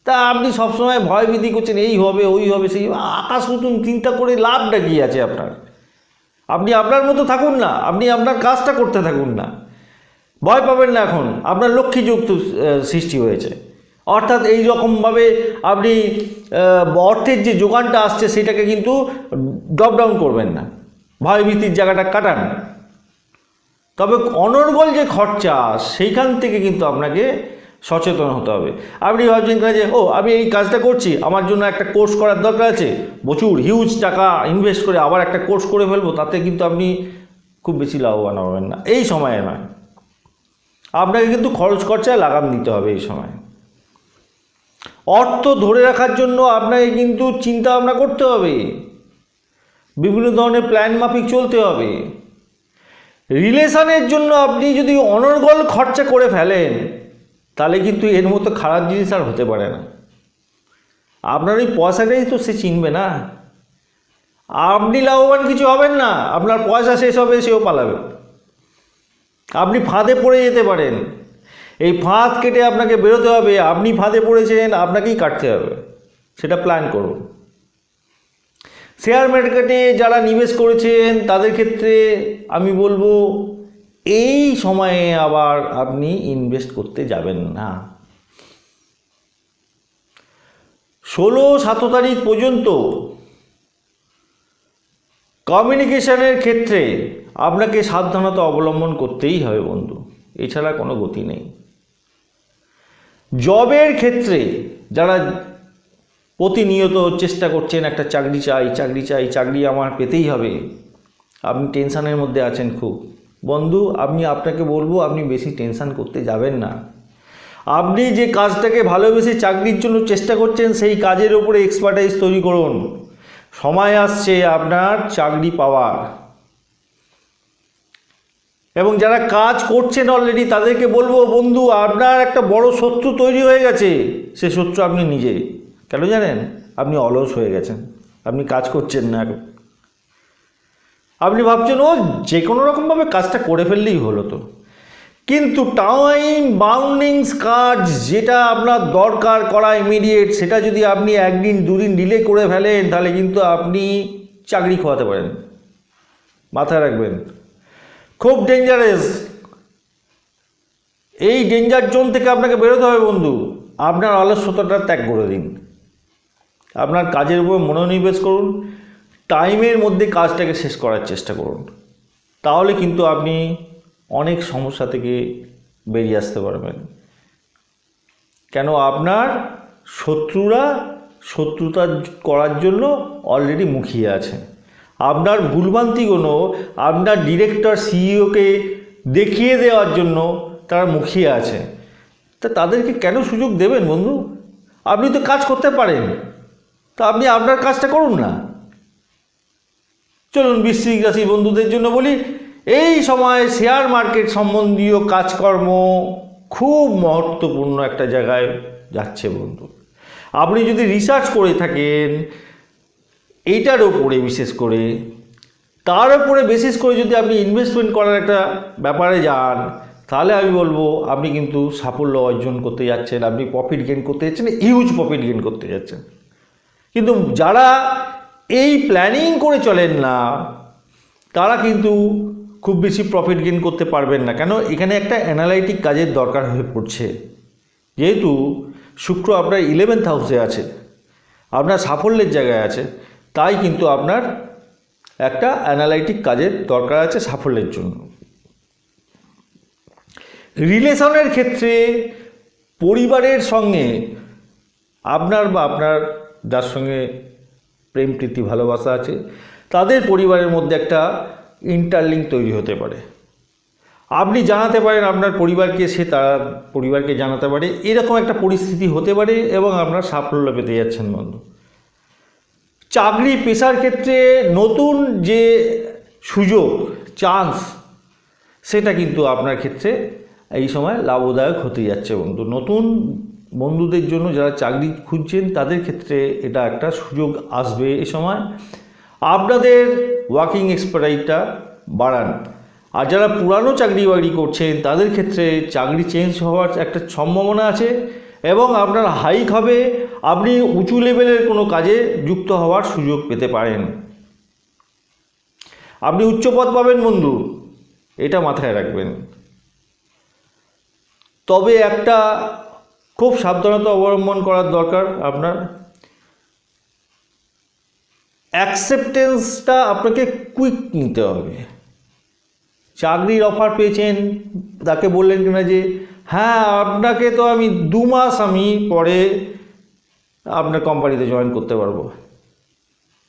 তা আপনি সবসময় ভয় ভীতি করছেন, এই হবে ওই হবে সেই, আকাশ নতুন চিন্তা করে লাভটা কী আছে আপনার? আপনি আপনার মতো থাকুন না, আপনি আপনার কাজটা করতে থাকুন না, ভয় পাবেন না। এখন আপনার লক্ষ্মী যুগ সৃষ্টি হয়েছে, অর্থাৎ এই রকমভাবে আপনি অর্থের যে যোগানটা আসছে সেটাকে কিন্তু ড্রপ ডাউন করবেন না, ভয়ভীতির জায়গাটা কাটান। তবে অনর্গল যে খরচা সেইখান থেকে কিন্তু আপনাকে সচেতন হতে হবে। আপনি ভাবছেন যে আমি এই কাজটা করছি, আমার জন্য একটা কোর্স করার দরকার আছে, প্রচুর হিউজ টাকা ইনভেস্ট করে আবার একটা কোর্স করে ফেলবো, তাতে কিন্তু আপনি খুব বেশি লাভবান হবেন না এই সময়ে। নয়, আপনাকে কিন্তু খরচায় লাগাম দিতে হবে এই সময়। অর্থ ধরে রাখার জন্য আপনাকে কিন্তু চিন্তা ভাবনা করতে হবে, বিভিন্ন ধরনের প্ল্যান মাফিক চলতে হবে। রিলেশনের জন্য আপনি যদি অনর্গল খরচা করে ফেলেন তাহলে কিন্তু এর মতো খারাপ জিনিস আর হতে পারে না। আপনার ওই পয়সাটাই তো সে চিনবে না, আপনি লাভবান কিছু হবেন না, আপনার পয়সা শেষ হবে, সেও পালাবে। আপনি ফাঁদে পড়ে যেতে পারেন, এই ফাঁদ কেটে আপনাকে বেরোতে হবে। আপনি ফাঁদে পড়েছেন, আপনাকেই কাটতে হবে, সেটা প্ল্যান করুন। শেয়ার মার্কেটে যারা নিবেশ করেছেন তাদের ক্ষেত্রে আমি বলবো, এই সময়ে আবার আপনি ইনভেস্ট করতে যাবেন না। 16-17 তারিখ পর্যন্ত কমিউনিকেশনের ক্ষেত্রে আপনাকে সাবধানতা অবলম্বন করতেই হবে বন্ধু, এছাড়া কোনো গতি নেই। জবের ক্ষেত্রে যারা প্রতিনিয়ত চেষ্টা করছেন, একটা চাকরি চাই, চাকরি আমার পেতেই হবে, আপনি টেনশানের মধ্যে আছেন খুব বন্ধু, আপনাকে বলবো আপনি বেশি টেনশান করতে যাবেন না। আপনি যে কাজটাকে ভালোবেসে চাকরির জন্য চেষ্টা করছেন সেই কাজের উপরে এক্সপার্টাইজ তৈরি করুন। সময় আসছে আপনার চাকরি পাওয়ার, এবং যারা কাজ করছেন অলরেডি তাদেরকে বলবো, বন্ধু আপনার একটা বড় শত্রু তৈরি হয়ে গেছে। সে শত্রু আপনি নিজে। কেন জানেন? আপনি অলস হয়ে গেছেন, আপনি কাজ করছেন না। আপনি ভাবছেন ও যে কোনো রকমভাবে কাজটা করে ফেললেই হলো তো, কিন্তু টাইম বাউন্ডিং কাজ যেটা আপনার দরকার করা ইমিডিয়েট, সেটা যদি আপনি একদিন দুদিন ডিলে করে ফেলেন তাহলে কিন্তু আপনি চাকরি খোয়াতে পারেন। মাথায় রাখবেন, খুব ডেঞ্জারাস। এই ডেঞ্জার জোন থেকে আপনাকে বেরোতে হবে বন্ধু। আপনার অলস্যতাটা ত্যাগ করে দিন, আপনার কাজের উপর মনোনিবেশ করুন, টাইমের মধ্যে কাজটাকে শেষ করার চেষ্টা করুন। তাহলে কিন্তু আপনি অনেক সমস্যা থেকে বেরিয়ে আসতে পারবেন। কেন? আপনার শত্রুরা শত্রুতা করার জন্য অলরেডি মুখিয়ে আছে। আপনার ভুলভ্রান্তিগুলো আপনার ডিরেক্টর সিইওকে দেখিয়ে দেওয়ার জন্য তারা মুখিয়ে আছে। তা তাদেরকে কেন সুযোগ দেবেন বন্ধু? আপনি তো কাজ করতে পারেন, তা আপনি আপনার কাজটা করুন না। চলুন বৃশ্চিক রাশি বন্ধুদের জন্য বলি, এই সময় শেয়ার মার্কেট সম্বন্ধীয় কাজকর্ম খুব মহত্বপূর্ণ একটা জায়গায় যাচ্ছে বন্ধু। আপনি যদি রিসার্চ করে থাকেন এইটার ওপরে, বিশেষ করে তার উপরে বেসিস করে যদি আপনি ইনভেস্টমেন্ট করার একটা ব্যাপারে যান, তাহলে আমি বলবো আপনি কিন্তু সাফল্য অর্জন করতে যাচ্ছেন, আপনি প্রফিট গেইন করতে যাচ্ছেন, হিউজ প্রফিট গেইন করতে যাচ্ছেন। কিন্তু যারা এই প্ল্যানিং করে চলেন না তারা কিন্তু খুব বেশি প্রফিট গেইন করতে পারবেন না। কেন? এখানে একটা অ্যানালাইটিক কাজের দরকার হয়ে পড়ছে। যেহেতু শুক্র আপনার 11th হাউসে আছে, আপনার সাফল্যের জায়গায় আছে, তাই কিন্তু আপনার একটা অ্যানালাইটিক কাজের দরকার আছে সাফল্যের জন্য। রিলেশনের ক্ষেত্রে পরিবারের সঙ্গে আপনার বা আপনার যার সঙ্গে প্রেম প্রীতি ভালোবাসা আছে তাদের পরিবারের মধ্যে একটা ইন্টারলিঙ্ক তৈরি হতে পারে। আপনি জানাতে পারেন আপনার পরিবারকে, সে তার পরিবারকে জানাতে পারে, এরকম একটা পরিস্থিতি হতে পারে এবং আপনার সাফল্য পেতে যাচ্ছেন বন্ধু। চাকরি পেশার ক্ষেত্রে নতুন যে সুযোগ, চান্স, সেটা কিন্তু আপনার ক্ষেত্রে এই সময় লাভদায়ক হতে যাচ্ছে বন্ধু। নতুন বন্ধুদের জন্য যারা চাকরি খুঁজছেন তাদের ক্ষেত্রে এটা একটা সুযোগ আসবে এই সময়। আপনাদের ওয়ার্কিং এক্সপার্টাইজটা বাড়ান। আর যারা পুরানো চাকরি বাকরি করছেন তাদের ক্ষেত্রে চাকরি চেঞ্জ হওয়ার একটা সম্ভাবনা আছে এবং আপনার হাইক হবে, আপনি উঁচু লেভেলের কোনো কাজে যুক্ত হওয়ার সুযোগ পেতে পারেন। আপনি উচ্চপদ পাবেন বন্ধু, এটা মাথায় রাখবেন। তবে একটা খুব সাবধানতা অবলম্বন করার দরকার আপনার। অ্যাকসেপ্টেন্সটা আপনাকে কুইক নিতে হবে। চাকরির অফার পেয়েছেন, তাকে বললেন কিনা যে হ্যাঁ আপনাকে তো আমি 2 মাস আমি পরে আপনার কোম্পানিতে জয়েন করতে পারবো।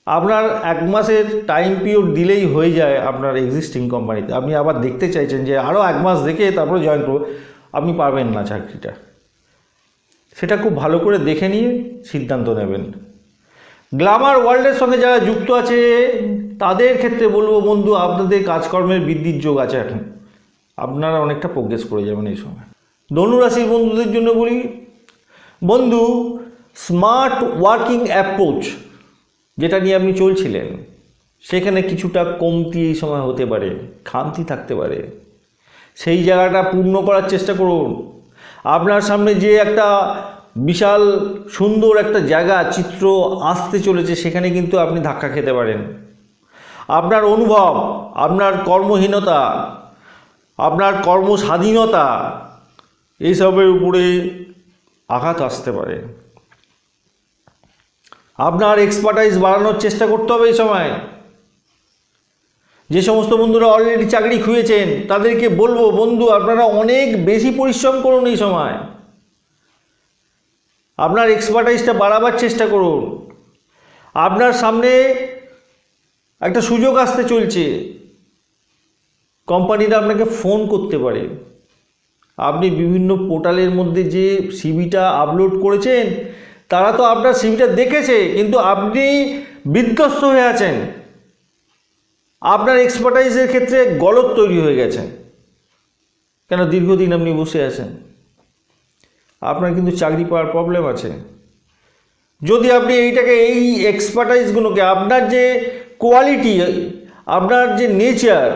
আপনার 1 মাসের টাইম পিরিয়ড দিলেই হয়ে যায় আপনার এক্সিস্টিং কোম্পানিতে। আপনি আবার দেখতে চাইছেন যে আরও 1 মাস দেখে তারপরে জয়েন করবো, আপনি পারবেন না চাকরিটা। সেটা খুব ভালো করে দেখে নিয়ে সিদ্ধান্ত নেবেন। গ্ল্যামার ওয়ার্ল্ডের সঙ্গে যারা যুক্ত আছে তাদের ক্ষেত্রে বলবো বন্ধু, আপনাদের কাজকর্মের বৃদ্ধির যোগ আছে। এখন আপনারা অনেকটা প্রোগ্রেস করে যাবেন এই সময়। ধনুরাশির বন্ধুদের জন্য বলি বন্ধু, স্মার্ট ওয়ার্কিং অ্যাপ্রোচ যেটা নিয়ে আপনি চলছিলেন সেখানে কিছুটা কমতি এই সময় হতে পারে, খামতি থাকতে পারে। সেই জায়গাটা পূর্ণ করার চেষ্টা করুন। আপনার সামনে যে একটা বিশাল সুন্দর একটা জায়গা চিত্র আসতে চলেছে, সেখানে কিন্তু আপনি ধাক্কা খেতে পারেন। আপনার অনুভব, আপনার কর্মহীনতা, আপনার কর্মস্বাধীনতা, এইসবের উপরে আঘাত আসতে পারে। আপনার এক্সপার্টাইজ বাড়ানোর চেষ্টা করতে হবে এই সময়। যে সমস্ত বন্ধুরা অলরেডি চাকরি খুঁজেছেন তাদেরকে বলবো বন্ধু, আপনারা অনেক বেশি পরিশ্রম করুন এই সময়। আপনার এক্সপার্টাইজটা বাড়াবার চেষ্টা করুন। আপনার সামনে একটা সুযোগ আসতে চলছে, কোম্পানিরা আপনাকে ফোন করতে পারে। আপনি বিভিন্ন পোর্টালের মধ্যে যে সিভিটা আপলোড করেছেন তারা তো আপনার সিভিটা দেখেছে, কিন্তু আপনি বিধ্বস্ত হয়ে আছেন। আপনার এক্সপার্টাইজের ক্ষেত্রে গলদ তৈরি হয়ে গেছে। কেন দীর্ঘদিন আপনি বসে আছেন, আপনার কিন্তু চাকরি পাওয়ার প্রবলেম আছে। যদি আপনি এইটাকে, এই এক্সপার্টাইজগুলোকে, আপনার যে কোয়ালিটি, আপনার যে নেচার,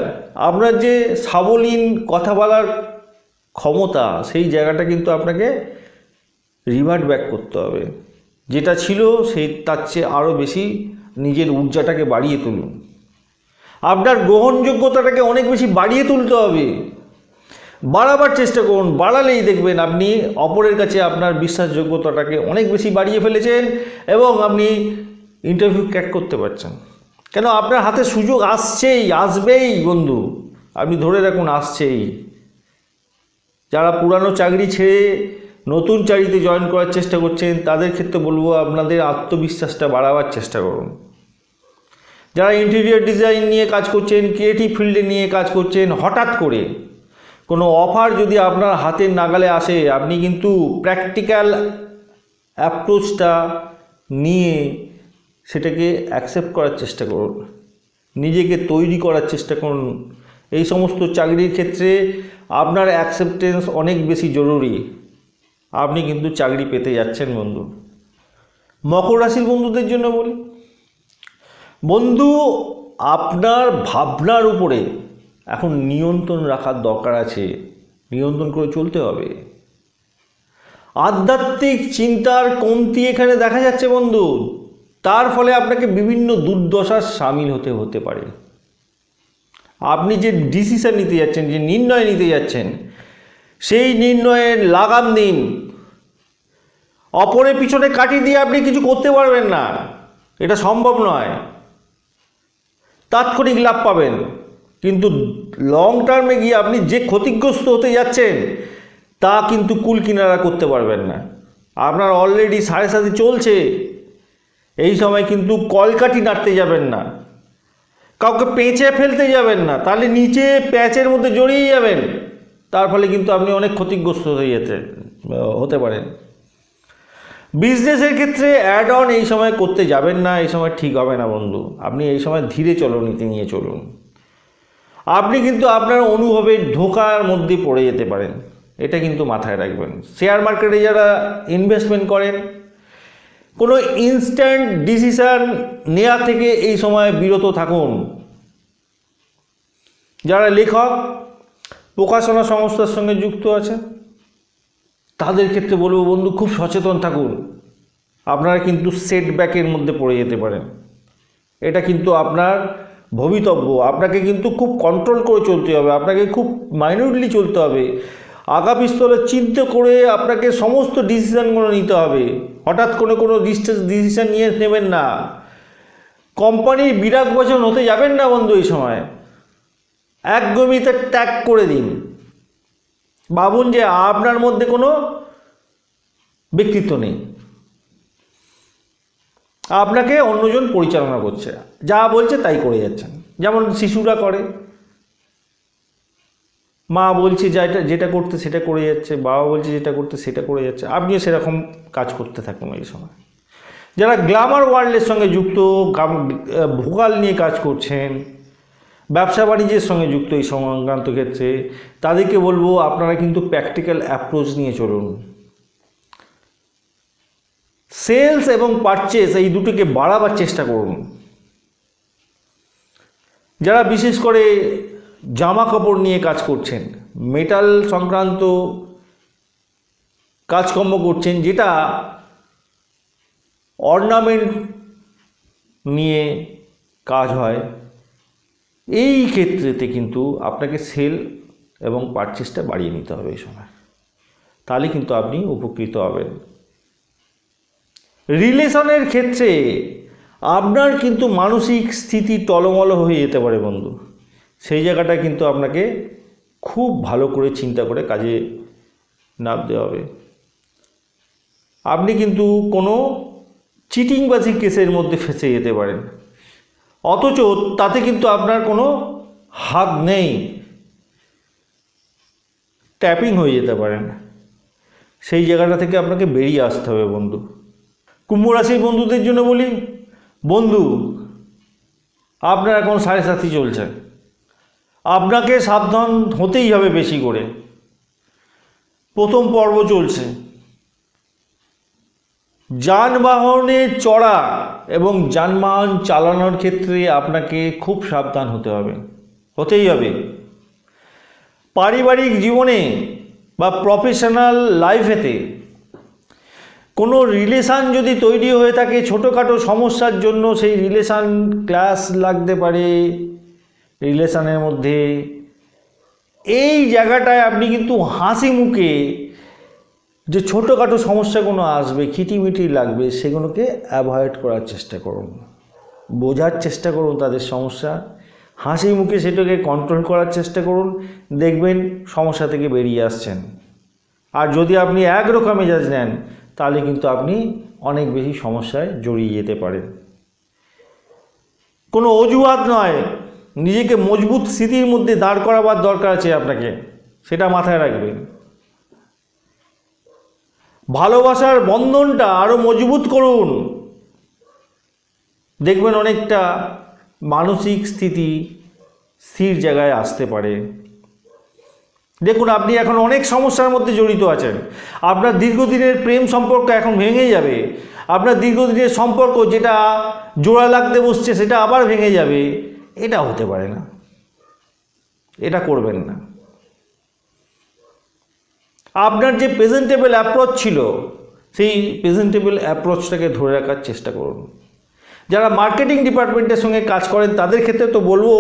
আপনার যে সাবলীল কথা বলার ক্ষমতা, সেই জায়গাটা কিন্তু আপনাকে রিভার্ট ব্যাক করতে হবে। যেটা ছিল সেই তার চেয়ে আরও বেশি নিজের ঊর্জাটাকে বাড়িয়ে তুলুন। আপনার গ্রহণযোগ্যতাটাকে অনেক বেশি বাড়িয়ে তুলতে হবে, বাড়াবার চেষ্টা করুন। বাড়ালেই দেখবেন আপনি অপরের কাছে আপনার বিশ্বাসযোগ্যতাটাকে অনেক বেশি বাড়িয়ে ফেলেছেন এবং আপনি ইন্টারভিউ ক্র্যাক করতে পারছেন। কেন, আপনার হাতে সুযোগ আসছেই, আসবেই বন্ধু, আপনি ধরে রাখুন, আসছেই। যারা পুরানো চাকরি ছেড়ে নতুন চাকরিতে জয়েন করার চেষ্টা করছেন, তাদের ক্ষেত্রে বলবো আপনাদের আত্মবিশ্বাসটা বাড়াবার চেষ্টা করুন। যারা ইন্টেরিয়র ডিজাইন নিয়ে কাজ করছেন, ক্রিয়েটিভ ফিল্ডে নিয়ে কাজ করছেন, হঠাৎ করে কোনো অফার যদি আপনার হাতের নাগালে আসে, আপনি কিন্তু প্র্যাকটিক্যাল অ্যাপ্রোচটা নিয়ে সেটাকে অ্যাকসেপ্ট করার চেষ্টা করুন, নিজেকে তৈরি করার চেষ্টা করুন। এই সমস্ত চাকরির ক্ষেত্রে আপনার অ্যাকসেপ্টেন্স অনেক বেশি জরুরি। আপনি কিন্তু চাকরি পেতে যাচ্ছেন বন্ধু। মকর রাশির বন্ধুদের জন্য বলি, বন্ধু আপনার ভাবনার উপরে এখন নিয়ন্ত্রণ রাখার দরকার আছে, নিয়ন্ত্রণ করে চলতে হবে। আধ্যাত্মিক চিন্তার কমতি এখানে দেখা যাচ্ছে বন্ধু, তার ফলে আপনাকে বিভিন্ন দুর্দশার সামিল হতে পারে। আপনি যে ডিসিশন নিতে যাচ্ছেন, যে নির্ণয় নিতে যাচ্ছেন, সেই নির্ণয়ের লাগাম দিন। অপরের পিছনে কাটি দিয়ে আপনি কিছু করতে পারবেন না, এটা সম্ভব নয়। তাৎক্ষণিক লাভ পাবেন, কিন্তু লং টার্মে গিয়ে আপনি যে ক্ষতিগ্রস্ত হতে যাচ্ছেন তা কিন্তু কুল কিনারা করতে পারবেন না। আপনার অলরেডি 7.5 চলছে, এই সময় কিন্তু কলকাঠি নাড়তে যাবেন না, কাউকে পেঁচে ফেলতে যাবেন না, তাহলে নিচে প্যাচের মধ্যে জড়িয়ে যাবেন। তার ফলে কিন্তু আপনি অনেক ক্ষতিগ্রস্ত হতে পারেন। বিজনেসের ক্ষেত্রে অ্যাড অন এই সময় করতে যাবেন না, এই সময় ঠিক হবে না বন্ধু। আপনি এই সময় ধীরে চলনীতি নিয়ে চলুন। আপনি কিন্তু আপনার অনুভবের ধোঁকার মধ্যে পড়ে যেতে পারেন, এটা কিন্তু মাথায় রাখবেন। শেয়ার মার্কেটে যারা ইনভেস্টমেন্ট করেন, কোনো ইনস্ট্যান্ট ডিসিশান নেওয়া থেকে এই সময় বিরত থাকুন। যারা লেখক, প্রকাশনা সংস্থার সঙ্গে যুক্ত আছে, তাদের ক্ষেত্রে বলবো বন্ধু খুব সচেতন থাকুন। আপনারা কিন্তু সেটব্যাকের মধ্যে পড়ে যেতে পারেন, এটা কিন্তু আপনার ভবিতব্য। আপনাকে কিন্তু খুব কন্ট্রোল করে চলতে হবে, আপনাকে খুব মাইনুটলি চলতে হবে। আগামী স্তরে চিন্তা করে আপনাকে সমস্ত ডিসিশানগুলো নিতে হবে। হঠাৎ কোনো ডিসিশান নিয়ে নেবেন না। কোম্পানির বিরাগ বচন হতে যাবেন না বন্ধু এই সময়। একগমিতে ত্যাগ করে দিন। ভাবুন যে আপনার মধ্যে কোনো ব্যক্তিত্ব নেই, আপনাকে অন্যজন পরিচালনা করছে, যা বলছে তাই করে যাচ্ছেন। যেমন শিশুরা করে, মা বলছে যেটা করতে সেটা করে যাচ্ছে, বাবা বলছে যেটা করতে সেটা করে যাচ্ছে, আপনিও সেরকম কাজ করতে থাকুন এই সময়। যারা গ্ল্যামার ওয়ার্ল্ডের সঙ্গে যুক্ত, ভোকাল নিয়ে কাজ করছেন, ব্যবসা বাণিজ্যের সঙ্গে যুক্ত এই সংক্রান্ত ক্ষেত্রে, তাদেরকে বলবো আপনারা কিন্তু প্র্যাকটিক্যাল অ্যাপ্রোচ নিয়ে চলুন। সেলস এবং পারচেস এই দুটোকে বাড়াবার চেষ্টা করুন। যারা বিশেষ করে জামা কাপড় নিয়ে কাজ করছেন, মেটাল সংক্রান্ত কাজকর্ম করছেন, যেটা অর্নামেন্ট নিয়ে কাজ হয়, এই ক্ষেত্রেতে কিন্তু আপনাকে সেল এবং পারচেসটা বাড়িয়ে নিতে হবে এই সময়, তাহলে কিন্তু আপনি উপকৃত হবেন। রিলেশনের ক্ষেত্রে আপনার কিন্তু মানসিক স্থিতি টলমল হয়ে যেতে পারে বন্ধু। সেই জায়গাটা কিন্তু আপনাকে খুব ভালো করে চিন্তা করে কাজে নামতে হবে। আপনি কিন্তু কোনো চিটিংবাজি কেসের মধ্যে ফেঁসে যেতে পারেন, অথচ তাতে কিন্তু আপনার কোনো হাত নেই, ট্যাপিং হয়ে যেতে পারেন। সেই জায়গাটা থেকে আপনাকে বেরিয়ে আসতে হবে বন্ধু। কুম্ভ রাশির বন্ধুদের জন্য বলি, বন্ধু আপনার এখন 7.5 চলছে, আপনাকে সাবধান হতেই হবে বেশি করে। প্রথম পর্ব চলছে। যানবাহনে চড়া এবং যানবাহন চালানোর ক্ষেত্রে আপনাকে খুব সাবধান হতেই হবে। পারিবারিক জীবনে বা প্রফেশনাল লাইফেতে কোনো রিলেশান যদি তৈরি হয়ে থাকে ছোটোখাটো সমস্যার জন্য, সেই রিলেশান ক্লাশ লাগতে পারে রিলেশানের মধ্যে, এই জায়গাটায় আপনি কিন্তু হাসি মুখে যে ছোটোখাটো সমস্যাগুলো আসবে, খিটিমিটি লাগবে, সেগুলোকে অ্যাভয়েড করার চেষ্টা করুন, বোঝার চেষ্টা করুন তাদের সমস্যা, হাসি মুখে সেটাকে কন্ট্রোল করার চেষ্টা করুন, দেখবেন সমস্যা থেকে বেরিয়ে আসছেন। আর যদি আপনি একরকম মেজাজ নেন তাহলে কিন্তু আপনি অনেক বেশি সমস্যায় জড়িয়ে যেতে পারেন। কোনো অজুহাত নয়, নিজেকে মজবুত স্থিতির মধ্যে দাঁড় করাবার দরকার আছে আপনাকে, সেটা মাথায় রাখবেন। ভালোবাসার বন্ধনটা আরও মজবুত করুন, দেখবেন অনেকটা মানসিক স্থিতি স্থির জায়গায় আসতে পারে। দেখুন, আপনি এখন অনেক সমস্যার মধ্যে জড়িত আছেন, আপনার দীর্ঘদিনের প্রেম সম্পর্ক এখন ভেঙে যাবে, আপনার দীর্ঘদিনের সম্পর্ক যেটা জোড়া লাগতে বসছে সেটা আবার ভেঙে যাবে, এটা হতে পারে না, এটা করবেন না। আপনার যে প্রেজেন্টেবল অ্যাপ্রোচ ছিল, সেই প্রেজেন্টেবল অ্যাপ্রোচটাকে ধরে রাখার চেষ্টা করুন। যারা মার্কেটিং ডিপার্টমেন্টের সঙ্গে কাজ করেন তাদের ক্ষেত্রে তো বলবো,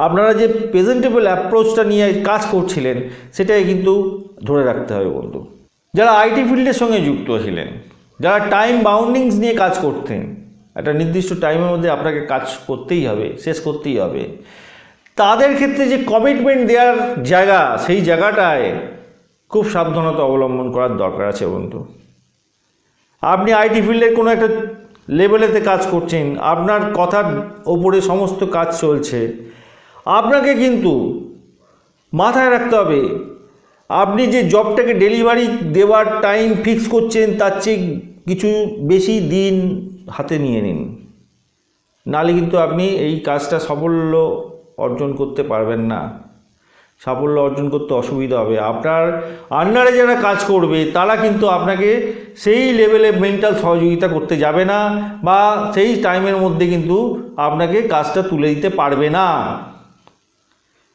আপনারা যে প্রেজেন্টেবল অ্যাপ্রোচটা নিয়ে কাজ করছিলেন সেটাই কিন্তু ধরে রাখতে হবে বন্ধু। যারা আইটি ফিল্ডের সঙ্গে যুক্ত ছিলেন, যারা টাইম বাউন্ডিংস নিয়ে কাজ করতেন, একটা নির্দিষ্ট টাইমের মধ্যে আপনাকে কাজ করতেই হবে, শেষ করতেই হবে, তাদের ক্ষেত্রে যে কমিটমেন্ট দেওয়ার জায়গা, সেই জায়গাটায় খুব সাবধানতা অবলম্বন করার দরকার আছে বন্ধু। আপনি আইটি ফিল্ডের কোনো একটা লেভেলেতে কাজ করছেন, আপনার কথার ওপরে সমস্ত কাজ চলছে, আপনাকে কিন্তু মাথায় রাখতে হবে আপনি যে জবটাকে ডেলিভারি দেওয়ার টাইম ফিক্স করছেন তার চেয়ে কিছু বেশি দিন হাতে নিয়ে নিন, নাহলে কিন্তু আপনি এই কাজটা সাফল্য অর্জন করতে পারবেন না, সাফল্য অর্জন করতে অসুবিধা হবে। আপনার আন্ডারে যারা কাজ করবে তারা কিন্তু আপনাকে সেই লেভেলে মেন্টাল সহযোগিতা করতে যাবে না, বা সেই টাইমের মধ্যে কিন্তু আপনাকে কাজটা তুলে দিতে পারবে না।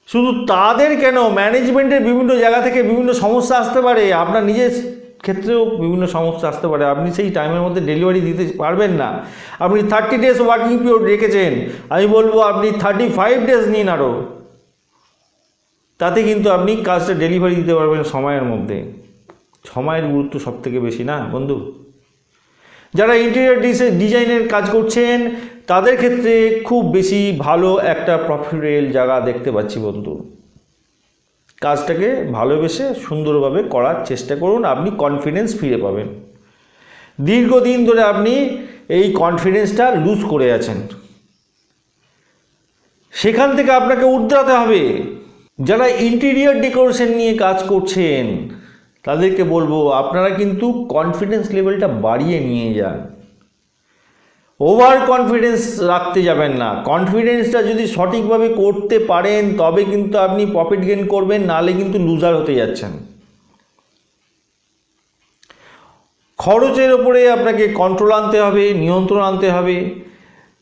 শুধু তাদের কেন, ম্যানেজমেন্টের বিভিন্ন জায়গা থেকে বিভিন্ন সমস্যা আসতে পারে, আপনার নিজের ক্ষেত্রেও বিভিন্ন সমস্যা আসতে পারে, আপনি সেই টাইমের মধ্যে ডেলিভারি দিতে পারবেন না। আপনি 30 ডেজ ওয়ার্কিং পিরিয়ড রেখেছেন, আমি বলবো আপনি 35 ডেজ নিন আরও, তাতে কিন্তু আপনি কাজটা ডেলিভারি দিতে পারবেন সময়ের মধ্যে। সময়ের গুরুত্ব সবথেকে বেশি না বন্ধু। যারা ইন্টেরিয়র ডিজাইনের কাজ করছেন তাদের ক্ষেত্রে খুব বেশি ভালো একটা প্রফিটেবল জায়গা দেখতে পাচ্ছি বন্ধু। কাজটাকে ভালোবেসে সুন্দরভাবে করার চেষ্টা করুন, আপনি কনফিডেন্স ফিরে পাবেন। দীর্ঘদিন ধরে আপনি এই কনফিডেন্সটা লুজ করে আছেন, সেখান থেকে আপনাকে উতরাতে হবে। যারা ইন্টেরিয়র ডেকোরেশন নিয়ে কাজ করছেন তাদেরকে বলবো, আপনারা কিন্তু কনফিডেন্স লেভেলটা বাড়িয়ে নিয়ে যান, ওভার কনফিডেন্স রাখতে যাবেন না। কনফিডেন্সটা যদি সঠিকভাবে করতে পারেন তবে কিন্তু আপনি প্রফিট গেইন করবেন, নাহলে কিন্তু লুজার হতে যাচ্ছেন। খরচের ওপরে আপনাকে কন্ট্রোল আনতে হবে, নিয়ন্ত্রণ আনতে হবে।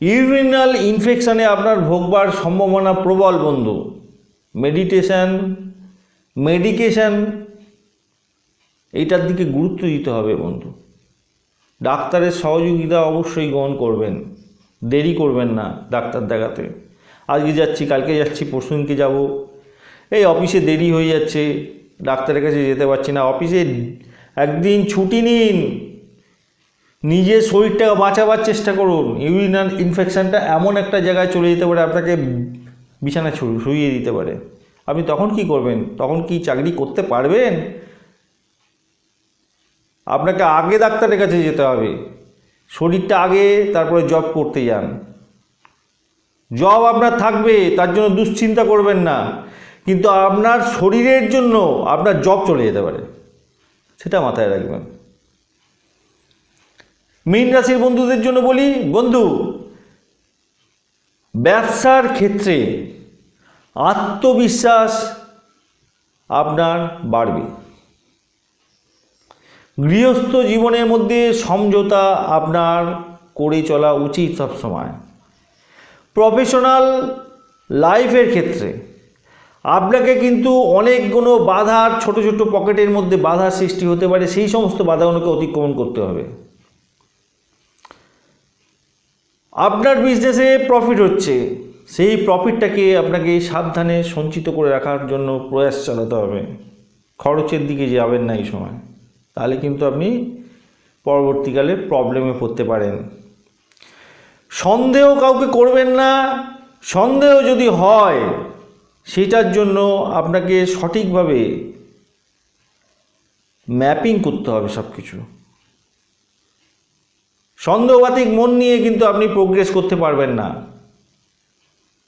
ইউরিনাল ইনফেকশানে আপনার ভোগবার সম্ভাবনা প্রবল বন্ধু। মেডিকেশন এইটার দিকে গুরুত্ব দিতে হবে বন্ধু। ডাক্তারের সহযোগিতা অবশ্যই গ্রহণ করবেন, দেরি করবেন না ডাক্তার দেখাতে। আজকে যাচ্ছি, কালকে যাচ্ছি, পরশুদিনকে যাব, এই অফিসে দেরি হয়ে যাচ্ছে, ডাক্তারের কাছে যেতে পারছি না, অফিসে একদিন ছুটি নিন, নিজের শরীরটাকে বাঁচাবার চেষ্টা করুন। ইউরিনাল ইনফেকশানটা এমন একটা জায়গায় চলে যেতে পারে, আপনাকে বিছানায় শুইয়ে দিতে পারে। আপনি তখন কি করবেন? তখন কি চাকরি করতে পারবেন? আপনাকে আগে ডাক্তারের কাছে যেতে হবে, শরীরটা আগে, তারপরে জব করতে যান। জব আপনার থাকবে, তার জন্য দুশ্চিন্তা করবেন না, কিন্তু আপনার শরীরের জন্য আপনার জব চলে যেতে পারে, সেটা মাথায় রাখবেন। মীন রাশির বন্ধুদের জন্য বলি, বন্ধু ব্যবসার ক্ষেত্রে আত্মবিশ্বাস আপনার বাড়বে, গৃহস্থ জীবনের মধ্যে সমঝোতা আপনার করে চলা উচিত সবসময়। প্রফেশনাল লাইফের ক্ষেত্রে আপনাকে কিন্তু অনেকগুলো বাধার, ছোট ছোট পকেটের মধ্যে বাধার সৃষ্টি হতে পারে, সেই সমস্ত বাধাগুলোকে অতিক্রমণ করতে হবে। আপনার বিজনেসে প্রফিট হচ্ছে, সেই প্রফিটটাকে আপনাকে সাবধানে সঞ্চিত করে রাখার জন্য প্রয়াস চালাতে হবে। খরচের দিকে যাবেন না এই সময়, তাহলে কিন্তু আপনি পরবর্তীকালে প্রবলেমে পড়তে পারেন। সন্দেহ কাউকে করবেন না। সন্দেহ যদি হয় সেটার জন্য আপনাকে সঠিকভাবে ম্যাপিং করতে হবে সব কিছু। সন্দেহবাতিক মন নিয়ে কিন্তু আপনি প্রোগ্রেস করতে পারবেন না।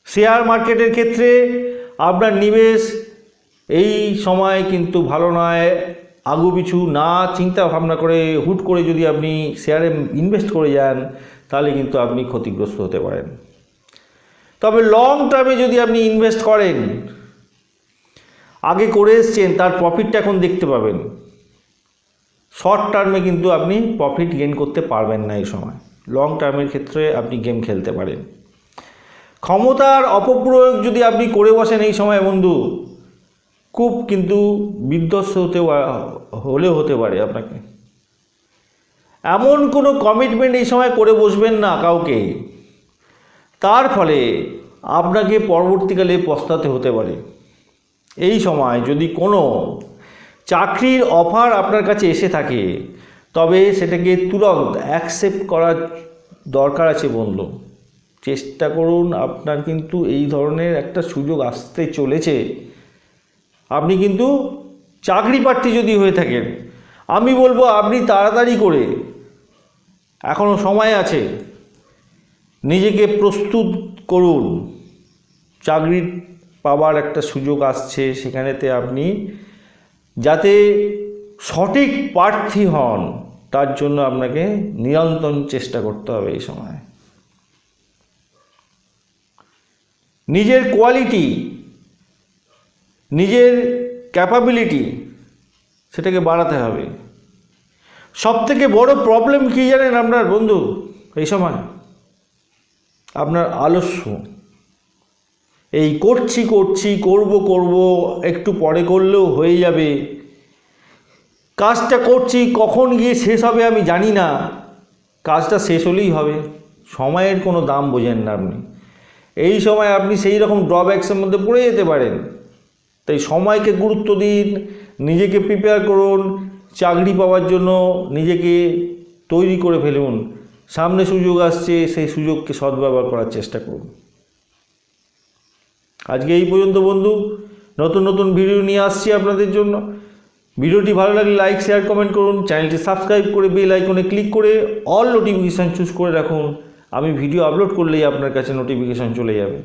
শেয়ার মার্কেটের ক্ষেত্রে আপনার নিবেশ এই সময় কিন্তু ভালো নয়। আগুপিছু না চিন্তা ভাবনা করে হুট করে যদি আপনি শেয়ারে ইনভেস্ট করে যান তাহলে কিন্তু আপনি ক্ষতিগ্রস্ত হতে পারেন। তবে লং টার্মে যদি আপনি ইনভেস্ট করেন, আগে করে এসছেন, তার প্রফিটটা এখন দেখতে পাবেন। শর্ট টার্মে কিন্তু আপনি প্রফিট গেইন করতে পারবেন না এই সময়। লং টার্মের ক্ষেত্রে আপনি গেম খেলতে পারেন। ক্ষমতার অপপ্রয়োগ যদি আপনি করে বসেন এই সময় বন্ধু, খুব কিন্তু বিধ্বস্ত হলেও হতে পারে আপনাকে। এমন কোনো কমিটমেন্ট এই সময় করে বসবেন না কাউকে, তার ফলে আপনাকে পরবর্তীকালে পস্তাতে হতে পারে। এই সময় যদি কোনো চাকরির অফার আপনার কাছে এসে থাকে তবে সেটাকে তুরন্ত অ্যাকসেপ্ট করার দরকার আছে বন্ধু। চেষ্টা করুন, আপনার কিন্তু এই ধরনের একটা সুযোগ আসতে চলেছে। আপনি কিন্তু চাকরি প্রার্থী যদি হয়ে থাকেন, আমি বলবো আপনি তাড়াতাড়ি করে, এখনও সময় আছে, নিজেকে প্রস্তুত করুন। চাকরি পাওয়ার একটা সুযোগ আসছে, সেখানেতে আপনি যাতে সঠিক প্রার্থী হন তার জন্য আপনাকে নিরন্তর চেষ্টা করতে হবে এই সময়। নিজের কোয়ালিটি, নিজের ক্যাপাবিলিটি সেটাকে বাড়াতে হবে। সবথেকে বড় প্রবলেম কী জানেন আপনার বন্ধু এই সময়? আপনার আলস্য। এই করব একটু পরে করলেও হয়ে যাবে, কাজটা করছি কখন গিয়ে শেষ হবে আমি জানি না, কাজটা শেষ হলেই হবে। সময়ের কোনো দাম বোঝেন না আপনি। এই সময় আপনি সেই রকম ড্রব্যাক্সের মধ্যে পড়ে যেতে পারেন। তাই সময়কে গুরুত্ব দিন, নিজেকে প্রিপেয়ার করুন, চাকরি পাওয়ার জন্য নিজেকে তৈরি করে ফেলুন। সামনে সুযোগ আসছে, সেই সুযোগকে সদ্ব্যবহার করার চেষ্টা করুন। আজকে এই পর্যন্ত বন্ধু, নতুন নতুন ভিডিও নিয়ে আসছি আপনাদের জন্য। ভিডিওটি ভালো লাগলে লাইক, শেয়ার, কমেন্ট করুন। চ্যানেলটি সাবস্ক্রাইব করে বেল আইকনে ক্লিক করে অল নোটিফিকেশান চুজ করে রাখুন। আমি ভিডিও আপলোড করলেই আপনার কাছে নোটিফিকেশান চলে যাবে।